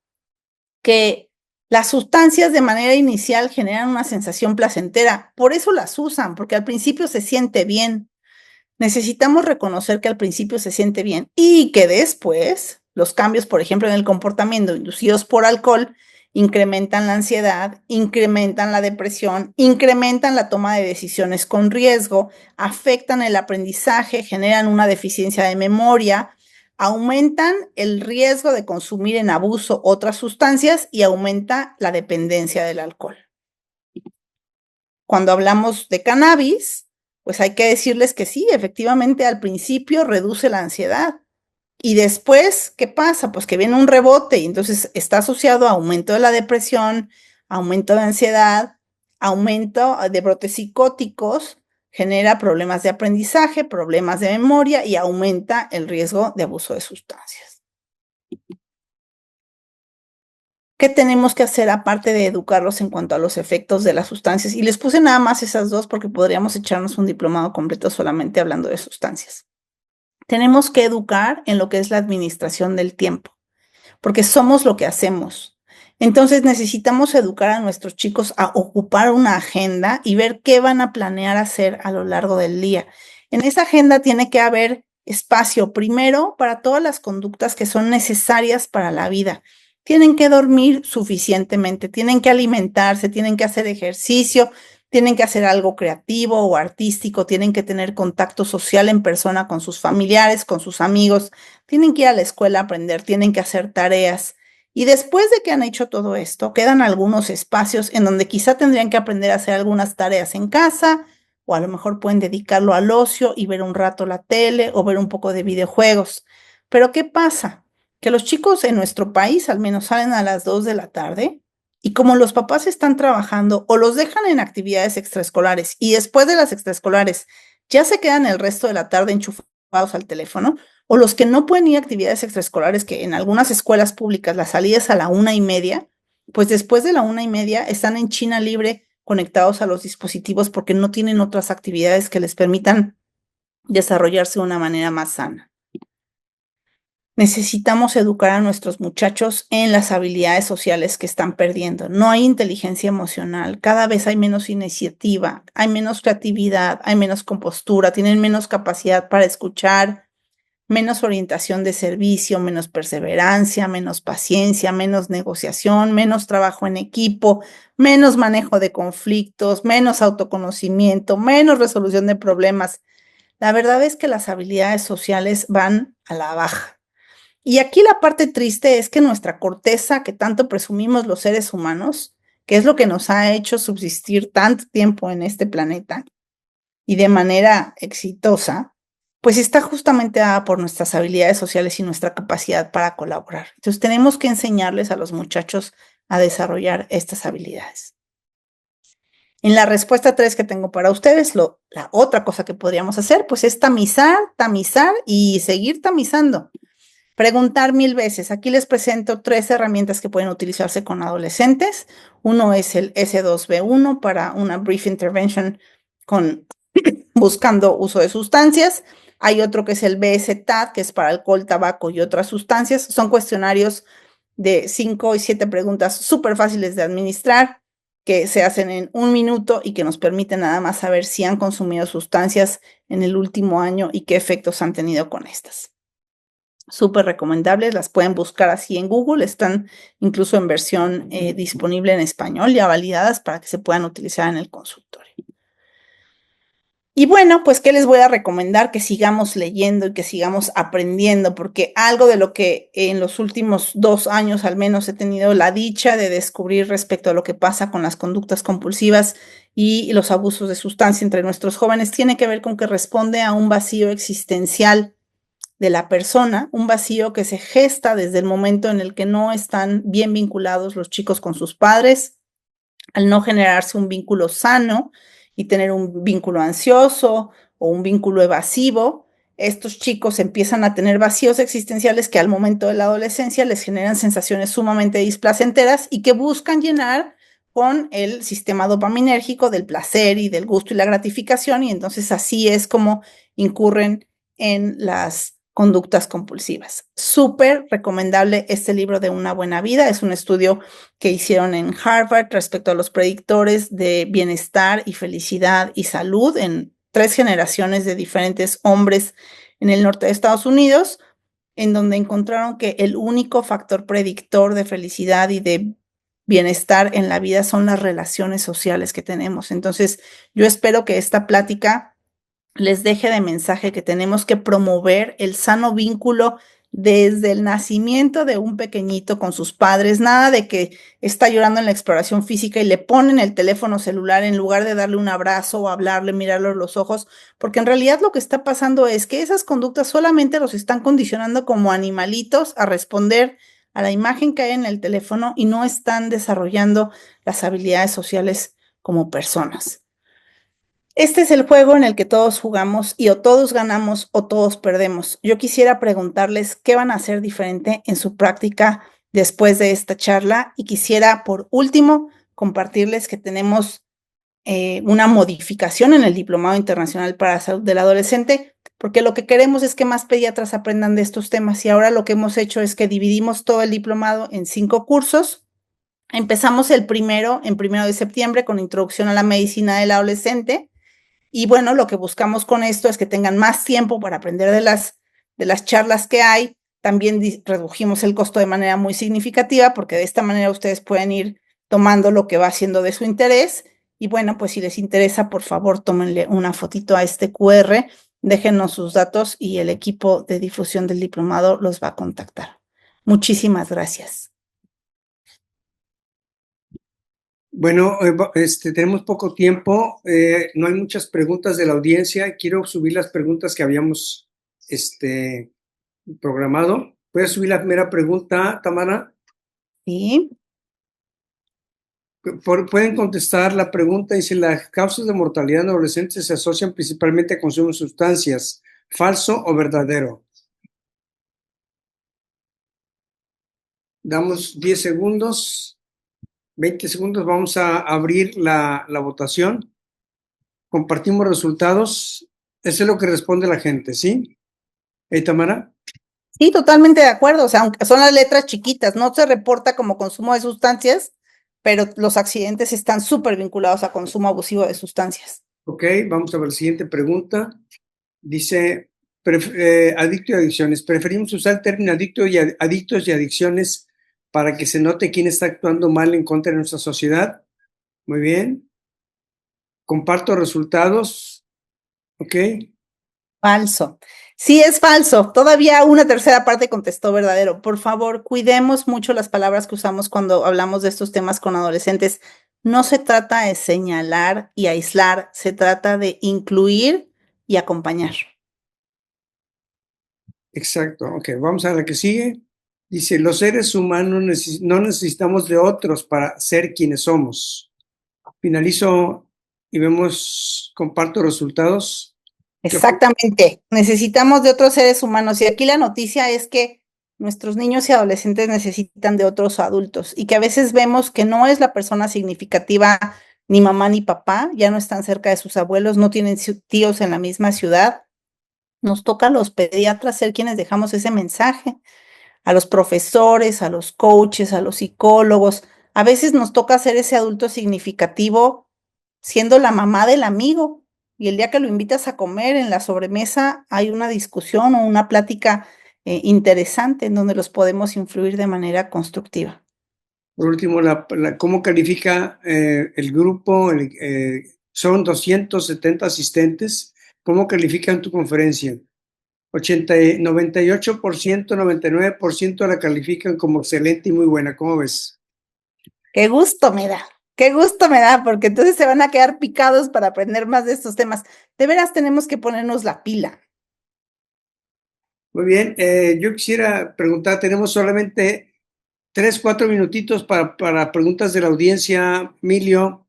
[SPEAKER 3] que las sustancias de manera inicial generan una sensación placentera, por eso las usan, porque al principio se siente bien. Necesitamos reconocer que al principio se siente bien y que después los cambios, por ejemplo, en el comportamiento inducidos por alcohol, incrementan la ansiedad, incrementan la depresión, incrementan la toma de decisiones con riesgo, afectan el aprendizaje, generan una deficiencia de memoria, aumentan el riesgo de consumir en abuso otras sustancias y aumenta la dependencia del alcohol. Cuando hablamos de cannabis, pues hay que decirles que sí, efectivamente al principio reduce la ansiedad. Y después, ¿qué pasa? Pues que viene un rebote y entonces está asociado a aumento de la depresión, aumento de ansiedad, aumento de brotes psicóticos, genera problemas de aprendizaje, problemas de memoria y aumenta el riesgo de abuso de sustancias. ¿Qué tenemos que hacer aparte de educarlos en cuanto a los efectos de las sustancias? Y les puse nada más esas 2 porque podríamos echarnos un diplomado completo solamente hablando de sustancias. Tenemos que educar en lo que es la administración del tiempo, porque somos lo que hacemos. Entonces necesitamos educar a nuestros chicos a ocupar una agenda y ver qué van a planear hacer a lo largo del día. En esa agenda tiene que haber espacio primero para todas las conductas que son necesarias para la vida. Tienen que dormir suficientemente, tienen que alimentarse, tienen que hacer ejercicio, tienen que hacer algo creativo o artístico, tienen que tener contacto social en persona con sus familiares, con sus amigos, tienen que ir a la escuela a aprender, tienen que hacer tareas. Y después de que han hecho todo esto, quedan algunos espacios en donde quizá tendrían que aprender a hacer algunas tareas en casa, o a lo mejor pueden dedicarlo al ocio y ver un rato la tele o ver un poco de videojuegos. Pero ¿qué pasa? Que los chicos en nuestro país al menos salen a las 2 de la tarde y como los papás están trabajando o los dejan en actividades extraescolares y después de las extraescolares ya se quedan el resto de la tarde enchufados al teléfono, o los que no pueden ir a actividades extraescolares, que en algunas escuelas públicas la salida es a la 1:30, pues después de la 1:30 están en China libre conectados a los dispositivos porque no tienen otras actividades que les permitan desarrollarse de una manera más sana. Necesitamos educar a nuestros muchachos en las habilidades sociales que están perdiendo. No hay inteligencia emocional, cada vez hay menos iniciativa, hay menos creatividad, hay menos compostura, tienen menos capacidad para escuchar, menos orientación de servicio, menos perseverancia, menos paciencia, menos negociación, menos trabajo en equipo, menos manejo de conflictos, menos autoconocimiento, menos resolución de problemas. La verdad es que las habilidades sociales van a la baja. Y aquí la parte triste es que nuestra corteza, que tanto presumimos los seres humanos, que es lo que nos ha hecho subsistir tanto tiempo en este planeta y de manera exitosa, pues está justamente dada por nuestras habilidades sociales y nuestra capacidad para colaborar. Entonces tenemos que enseñarles a los muchachos a desarrollar estas habilidades. En la respuesta 3 que tengo para ustedes, la otra cosa que podríamos hacer, pues es tamizar y seguir tamizando. Preguntar 1000 veces. Aquí les presento 3 herramientas que pueden utilizarse con adolescentes. Uno es el S2B1 para una brief intervention buscando uso de sustancias. Hay otro que es el BSTAT, que es para alcohol, tabaco y otras sustancias. Son cuestionarios de 5 y 7 preguntas súper fáciles de administrar, que se hacen en 1 minuto y que nos permiten nada más saber si han consumido sustancias en el último año y qué efectos han tenido con estas. Súper recomendables, las pueden buscar así en Google, están incluso en versión disponible en español, ya validadas para que se puedan utilizar en el consultorio. Y bueno, pues, ¿qué les voy a recomendar? Que sigamos leyendo y que sigamos aprendiendo, porque algo de lo que en los últimos 2 años al menos he tenido la dicha de descubrir respecto a lo que pasa con las conductas compulsivas y los abusos de sustancia entre nuestros jóvenes tiene que ver con que responde a un vacío existencial de la persona, un vacío que se gesta desde el momento en el que no están bien vinculados los chicos con sus padres, al no generarse un vínculo sano y tener un vínculo ansioso o un vínculo evasivo. Estos chicos empiezan a tener vacíos existenciales que al momento de la adolescencia les generan sensaciones sumamente displacenteras y que buscan llenar con el sistema dopaminérgico del placer y del gusto y la gratificación, y entonces así es como incurren en las conductas compulsivas. Súper recomendable este libro de Una Buena Vida. Es un estudio que hicieron en Harvard respecto a los predictores de bienestar y felicidad y salud en 3 generaciones de diferentes hombres en el norte de Estados Unidos, en donde encontraron que el único factor predictor de felicidad y de bienestar en la vida son las relaciones sociales que tenemos. Entonces, yo espero que esta plática les deje de mensaje que tenemos que promover el sano vínculo desde el nacimiento de un pequeñito con sus padres, nada de que está llorando en la exploración física y le ponen el teléfono celular en lugar de darle un abrazo o hablarle, mirarlo a los ojos, porque en realidad lo que está pasando es que esas conductas solamente los están condicionando como animalitos a responder a la imagen que hay en el teléfono y no están desarrollando las habilidades sociales como personas. Este es el juego en el que todos jugamos y o todos ganamos o todos perdemos. Yo quisiera preguntarles qué van a hacer diferente en su práctica después de esta charla y quisiera, por último, compartirles que tenemos una modificación en el Diplomado Internacional para la Salud del Adolescente, porque lo que queremos es que más pediatras aprendan de estos temas y ahora lo que hemos hecho es que dividimos todo el diplomado en 5 cursos. Empezamos el primero en 1 de septiembre con Introducción a la Medicina del Adolescente. Y bueno, lo que buscamos con esto es que tengan más tiempo para aprender de las charlas que hay. También redujimos el costo de manera muy significativa porque de esta manera ustedes pueden ir tomando lo que va siendo de su interés. Y bueno, pues si les interesa, por favor, tómenle una fotito a este QR, déjenos sus datos y el equipo de difusión del diplomado los va a contactar. Muchísimas gracias.
[SPEAKER 1] Bueno, tenemos poco tiempo, no hay muchas preguntas de la audiencia. Quiero subir las preguntas que habíamos programado. ¿Puedes subir la primera pregunta, Tamara?
[SPEAKER 3] Sí.
[SPEAKER 1] Pueden contestar la pregunta. Dice, las causas de mortalidad en adolescentes se asocian principalmente a consumo de sustancias. ¿Falso o verdadero? Damos 10 segundos, 20 segundos, vamos a abrir la votación. Compartimos resultados. Eso es lo que responde la gente, ¿sí? Tamara.
[SPEAKER 3] Sí, totalmente de acuerdo. O sea, aunque son las letras chiquitas, no se reporta como consumo de sustancias, pero los accidentes están súper vinculados a consumo abusivo de sustancias.
[SPEAKER 1] Ok, vamos a ver la siguiente pregunta. Dice, adicto y adicciones. Preferimos usar el término adictos y adicciones para que se note quién está actuando mal en contra de nuestra sociedad. Muy bien. Comparto resultados. Ok.
[SPEAKER 3] Falso. Sí, es falso. Todavía una tercera parte contestó verdadero. Por favor, cuidemos mucho las palabras que usamos cuando hablamos de estos temas con adolescentes. No se trata de señalar y aislar, se trata de incluir y acompañar.
[SPEAKER 1] Exacto. Ok, vamos a la que sigue. Dice, los seres humanos no necesitamos de otros para ser quienes somos. Finalizo y comparto resultados.
[SPEAKER 3] Exactamente. Necesitamos de otros seres humanos. Y aquí la noticia es que nuestros niños y adolescentes necesitan de otros adultos y que a veces vemos que no es la persona significativa, ni mamá ni papá, ya no están cerca de sus abuelos, no tienen tíos en la misma ciudad. Nos toca a los pediatras ser quienes dejamos ese mensaje, a los profesores, a los coaches, a los psicólogos. A veces nos toca ser ese adulto significativo siendo la mamá del amigo y el día que lo invitas a comer en la sobremesa hay una discusión o una plática interesante en donde los podemos influir de manera constructiva.
[SPEAKER 1] Por último, ¿cómo califica el grupo? Son 270 asistentes. ¿Cómo califican tu conferencia? 98%, 99% la califican como excelente y muy buena. ¿Cómo ves?
[SPEAKER 3] Qué gusto me da, porque entonces se van a quedar picados para aprender más de estos temas. De veras tenemos que ponernos la pila.
[SPEAKER 1] Muy bien, yo quisiera preguntar, tenemos solamente 3, 4 minutitos para preguntas de la audiencia. Emilio.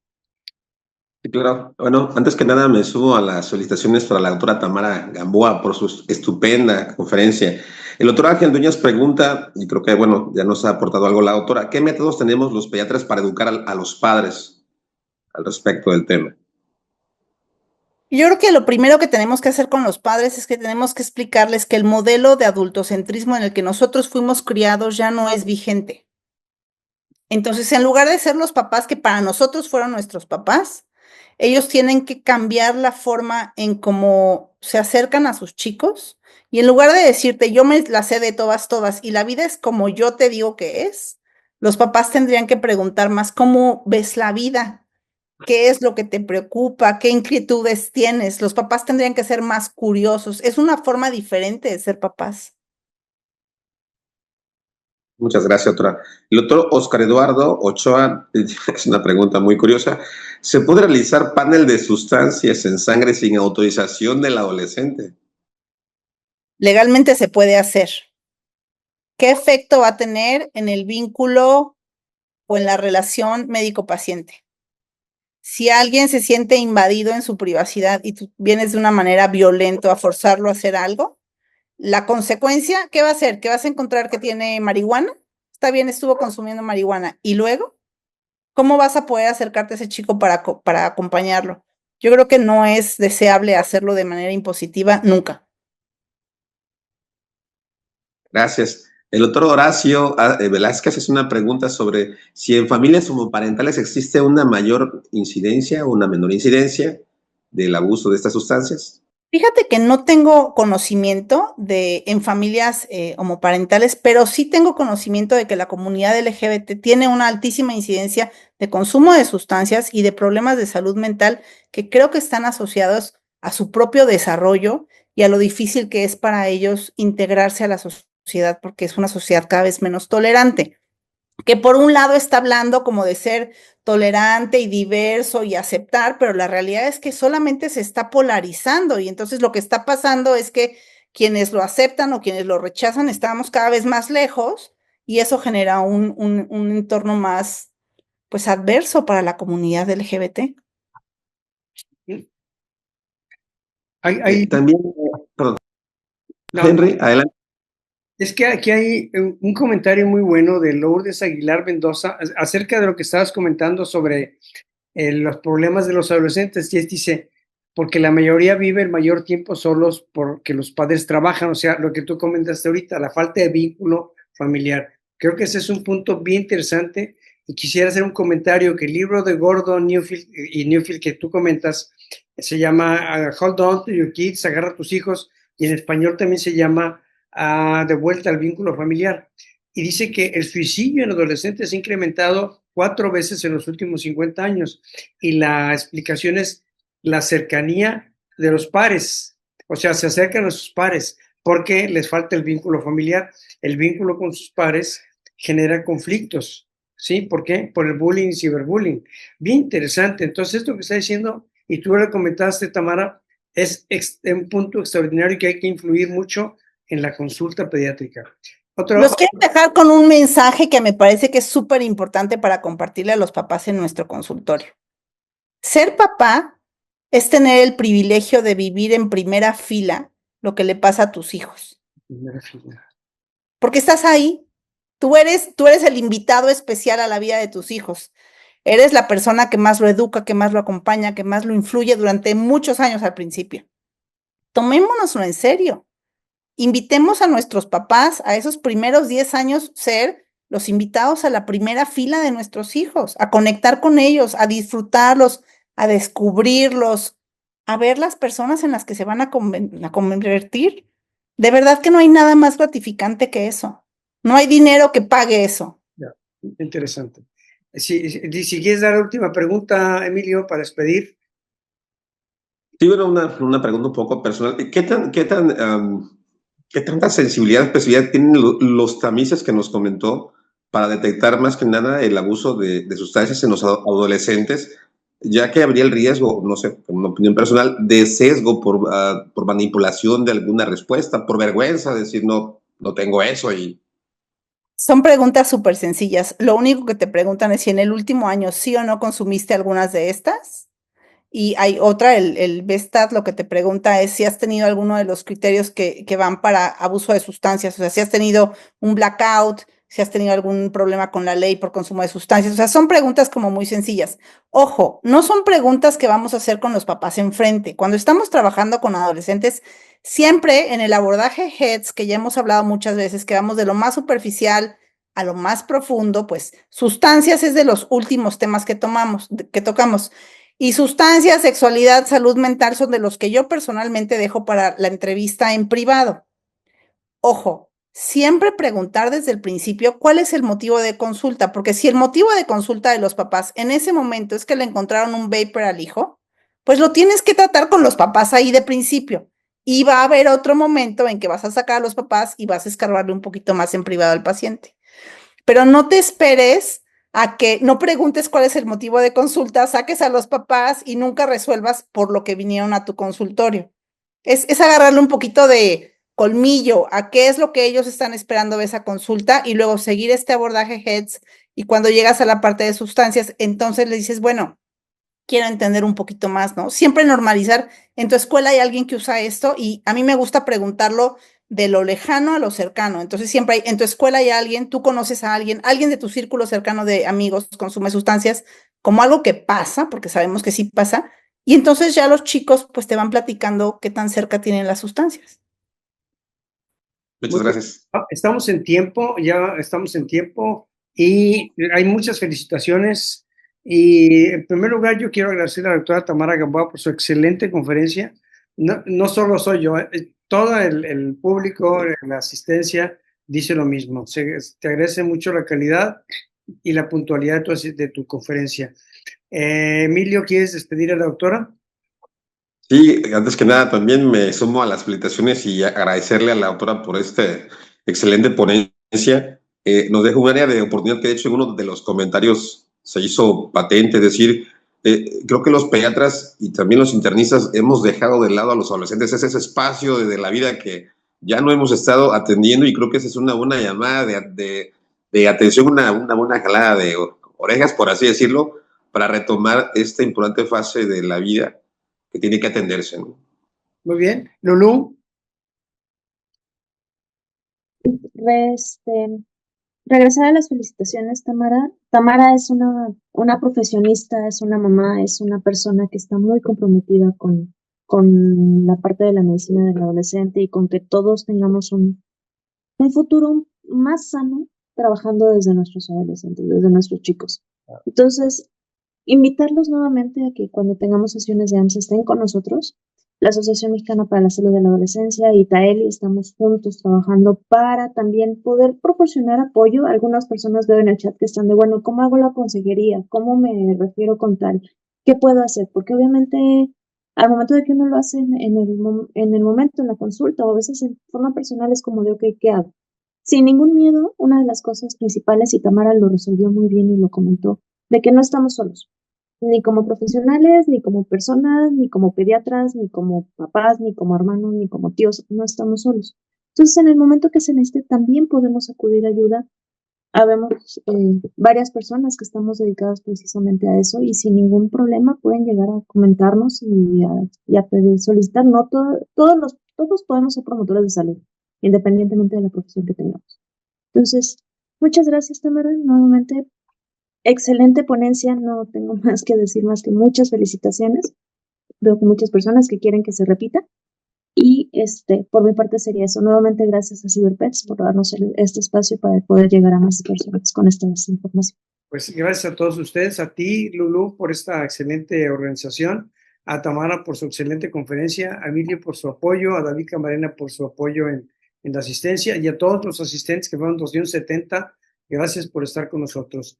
[SPEAKER 5] Sí, claro. Bueno, antes que nada me sumo a las felicitaciones para la doctora Tamara Gamboa por su estupenda conferencia. El doctor Ángel Dueñas pregunta, y creo que, bueno, ya nos ha aportado algo la doctora, ¿qué métodos tenemos los pediatras para educar a los padres al respecto del tema?
[SPEAKER 3] Yo creo que lo primero que tenemos que hacer con los padres es que tenemos que explicarles que el modelo de adultocentrismo en el que nosotros fuimos criados ya no es vigente. Entonces, en lugar de ser los papás que para nosotros fueron nuestros papás, ellos tienen que cambiar la forma en cómo se acercan a sus chicos y en lugar de decirte, yo me la sé de todas, todas, y la vida es como yo te digo que es, los papás tendrían que preguntar más, ¿cómo ves la vida? ¿Qué es lo que te preocupa? ¿Qué inquietudes tienes? Los papás tendrían que ser más curiosos. Es una forma diferente de ser papás.
[SPEAKER 5] Muchas gracias, doctora. El doctor Oscar Eduardo Ochoa, es una pregunta muy curiosa. ¿Se puede realizar panel de sustancias en sangre sin autorización del adolescente?
[SPEAKER 3] Legalmente se puede hacer. ¿Qué efecto va a tener en el vínculo o en la relación médico-paciente? Si alguien se siente invadido en su privacidad y tú vienes de una manera violenta a forzarlo a hacer algo, la consecuencia, ¿qué va a hacer? ¿Que vas a encontrar que tiene marihuana? Está bien, estuvo consumiendo marihuana. ¿Y luego? ¿Cómo vas a poder acercarte a ese chico para acompañarlo? Yo creo que no es deseable hacerlo de manera impositiva nunca.
[SPEAKER 5] Gracias. El doctor Horacio Velázquez es una pregunta sobre si en familias homoparentales existe una mayor incidencia o una menor incidencia del abuso de estas sustancias.
[SPEAKER 3] Fíjate que no tengo conocimiento en familias homoparentales, pero sí tengo conocimiento de que la comunidad LGBT tiene una altísima incidencia de consumo de sustancias y de problemas de salud mental que creo que están asociados a su propio desarrollo y a lo difícil que es para ellos integrarse a la sociedad porque es una sociedad cada vez menos tolerante, que por un lado está hablando como de ser tolerante y diverso y aceptar, pero la realidad es que solamente se está polarizando y entonces lo que está pasando es que quienes lo aceptan o quienes lo rechazan estamos cada vez más lejos y eso genera un entorno más pues adverso para la comunidad LGBT.
[SPEAKER 1] Hay,
[SPEAKER 5] También, perdón,
[SPEAKER 1] no,
[SPEAKER 5] Henry, adelante.
[SPEAKER 1] Es que aquí hay un comentario muy bueno de Lourdes Aguilar Mendoza acerca de lo que estabas comentando sobre los problemas de los adolescentes. Y dice, porque la mayoría vive el mayor tiempo solos porque los padres trabajan, o sea, lo que tú comentaste ahorita, la falta de vínculo familiar. Creo que ese es un punto bien interesante y quisiera hacer un comentario que el libro de Gordon Newfield y Newfield que tú comentas se llama Hold On to Your Kids, agarra a tus hijos, y en español también se llama De vuelta al vínculo familiar. Y dice que el suicidio en adolescentes se ha incrementado 4 veces en los últimos 50 años. Y la explicación es la cercanía de los pares. O sea, se acercan a sus pares porque les falta el vínculo familiar. El vínculo con sus pares genera conflictos. ¿Sí? ¿Por qué? Por el bullying y ciberbullying. Bien interesante. Entonces, esto que está diciendo, y tú lo comentaste, Tamara, es un punto extraordinario que hay que influir mucho en la consulta pediátrica.
[SPEAKER 3] Los quiero dejar con un mensaje que me parece que es súper importante para compartirle a los papás en nuestro consultorio. Ser papá es tener el privilegio de vivir en primera fila lo que le pasa a tus hijos.
[SPEAKER 1] Primera fila.
[SPEAKER 3] Porque estás ahí. Tú eres el invitado especial a la vida de tus hijos. Eres la persona que más lo educa, que más lo acompaña, que más lo influye durante muchos años al principio. Tomémonoslo en serio. Invitemos a nuestros papás a esos primeros 10 años ser los invitados a la primera fila de nuestros hijos, a conectar con ellos, a disfrutarlos, a descubrirlos, a ver las personas en las que se van a convertir. De verdad que no hay nada más gratificante que eso. No hay dinero que pague eso.
[SPEAKER 1] Ya, interesante. Si quieres dar la última pregunta, Emilio, para despedir.
[SPEAKER 5] Sí, bueno, una pregunta un poco personal. ¿Qué tanta sensibilidad, especialidad tienen los tamices que nos comentó para detectar más que nada el abuso de sustancias en los adolescentes, ya que habría el riesgo, no sé, como una opinión personal, de sesgo por manipulación de alguna respuesta, por vergüenza, decir no tengo eso?
[SPEAKER 3] Son preguntas súper sencillas. Lo único que te preguntan es si en el último año sí o no consumiste algunas de estas. Y hay otra, el BESTAT, lo que te pregunta es si has tenido alguno de los criterios que van para abuso de sustancias, o sea, si has tenido un blackout, si has tenido algún problema con la ley por consumo de sustancias, o sea, son preguntas como muy sencillas. Ojo, no son preguntas que vamos a hacer con los papás enfrente. Cuando estamos trabajando con adolescentes, siempre en el abordaje HEADS, que ya hemos hablado muchas veces, que vamos de lo más superficial a lo más profundo, pues sustancias es de los últimos temas que tocamos. Y sustancias, sexualidad, salud mental son de los que yo personalmente dejo para la entrevista en privado. Ojo, siempre preguntar desde el principio cuál es el motivo de consulta, porque si el motivo de consulta de los papás en ese momento es que le encontraron un vapor al hijo, pues lo tienes que tratar con los papás ahí de principio. Y va a haber otro momento en que vas a sacar a los papás y vas a escarbarle un poquito más en privado al paciente. Pero no te esperes a que no preguntes cuál es el motivo de consulta, saques a los papás y nunca resuelvas por lo que vinieron a tu consultorio. Es agarrarle un poquito de colmillo a qué es lo que ellos están esperando de esa consulta y luego seguir este abordaje HEADS, y cuando llegas a la parte de sustancias, entonces le dices, bueno, quiero entender un poquito más, ¿no? Siempre normalizar. En tu escuela hay alguien que usa esto y a mí me gusta preguntarlo de lo lejano a lo cercano. Entonces siempre hay, en tu escuela hay alguien, tú conoces a alguien de tu círculo cercano de amigos consume sustancias como algo que pasa, porque sabemos que sí pasa, y entonces ya los chicos pues te van platicando qué tan cerca tienen las sustancias.
[SPEAKER 5] Muchas gracias.
[SPEAKER 1] Estamos en tiempo, ya estamos en tiempo y hay muchas felicitaciones. Y en primer lugar, yo quiero agradecer a la doctora Tamara Gamboa por su excelente conferencia. No solo soy yo, todo el público, la asistencia dice lo mismo. Te agradece mucho la calidad y la puntualidad de tu conferencia. Emilio, ¿quieres despedir a la doctora?
[SPEAKER 5] Sí, antes que nada también me sumo a las felicitaciones y agradecerle a la autora por esta excelente ponencia. Nos deja un área de oportunidad que de hecho en uno de los comentarios se hizo patente, es decir, creo que los pediatras y también los internistas hemos dejado de lado a los adolescentes, es ese espacio de la vida que ya no hemos estado atendiendo, y creo que esa es una buena llamada de atención, una buena jalada de orejas, por así decirlo, para retomar esta importante fase de la vida que tiene que atenderse, ¿no?
[SPEAKER 1] Muy bien. Lulú.
[SPEAKER 2] Regresar a las felicitaciones, Tamara. Tamara es una profesionista, es una mamá, es una persona que está muy comprometida con la parte de la medicina del adolescente y con que todos tengamos un futuro más sano trabajando desde nuestros adolescentes, desde nuestros chicos. Entonces, invitarlos nuevamente a que cuando tengamos sesiones de AMS estén con nosotros. La Asociación Mexicana para la Salud de la Adolescencia y TAELI estamos juntos trabajando para también poder proporcionar apoyo. Algunas personas veo en el chat que están de, bueno, ¿cómo hago la consejería? ¿Cómo me refiero con tal? ¿Qué puedo hacer? Porque obviamente al momento de que uno lo hace en el momento, en la consulta, o a veces en forma personal es como de, ok, ¿qué hago? Sin ningún miedo, una de las cosas principales, y Tamara lo resolvió muy bien y lo comentó, de que no estamos solos, ni como profesionales, ni como personas, ni como pediatras, ni como papás, ni como hermanos, ni como tíos, no estamos solos. Entonces, en el momento que se necesite, también podemos acudir a ayuda. Habemos varias personas que estamos dedicadas precisamente a eso y sin ningún problema pueden llegar a comentarnos y a pedir, solicitar. No todos podemos ser promotores de salud, independientemente de la profesión que tengamos. Entonces, muchas gracias, Tamara. Nuevamente, excelente ponencia. No tengo más que decir, más que muchas felicitaciones. Veo que muchas personas que quieren que se repita. Y por mi parte sería eso. Nuevamente, gracias a CyberPets por darnos este espacio para poder llegar a más personas con esta información.
[SPEAKER 1] Pues gracias a todos ustedes, a ti, Lulú, por esta excelente organización, a Tamara por su excelente conferencia, a Emilio por su apoyo, a David Camarena por su apoyo en la asistencia y a todos los asistentes que fueron 270. Gracias por estar con nosotros.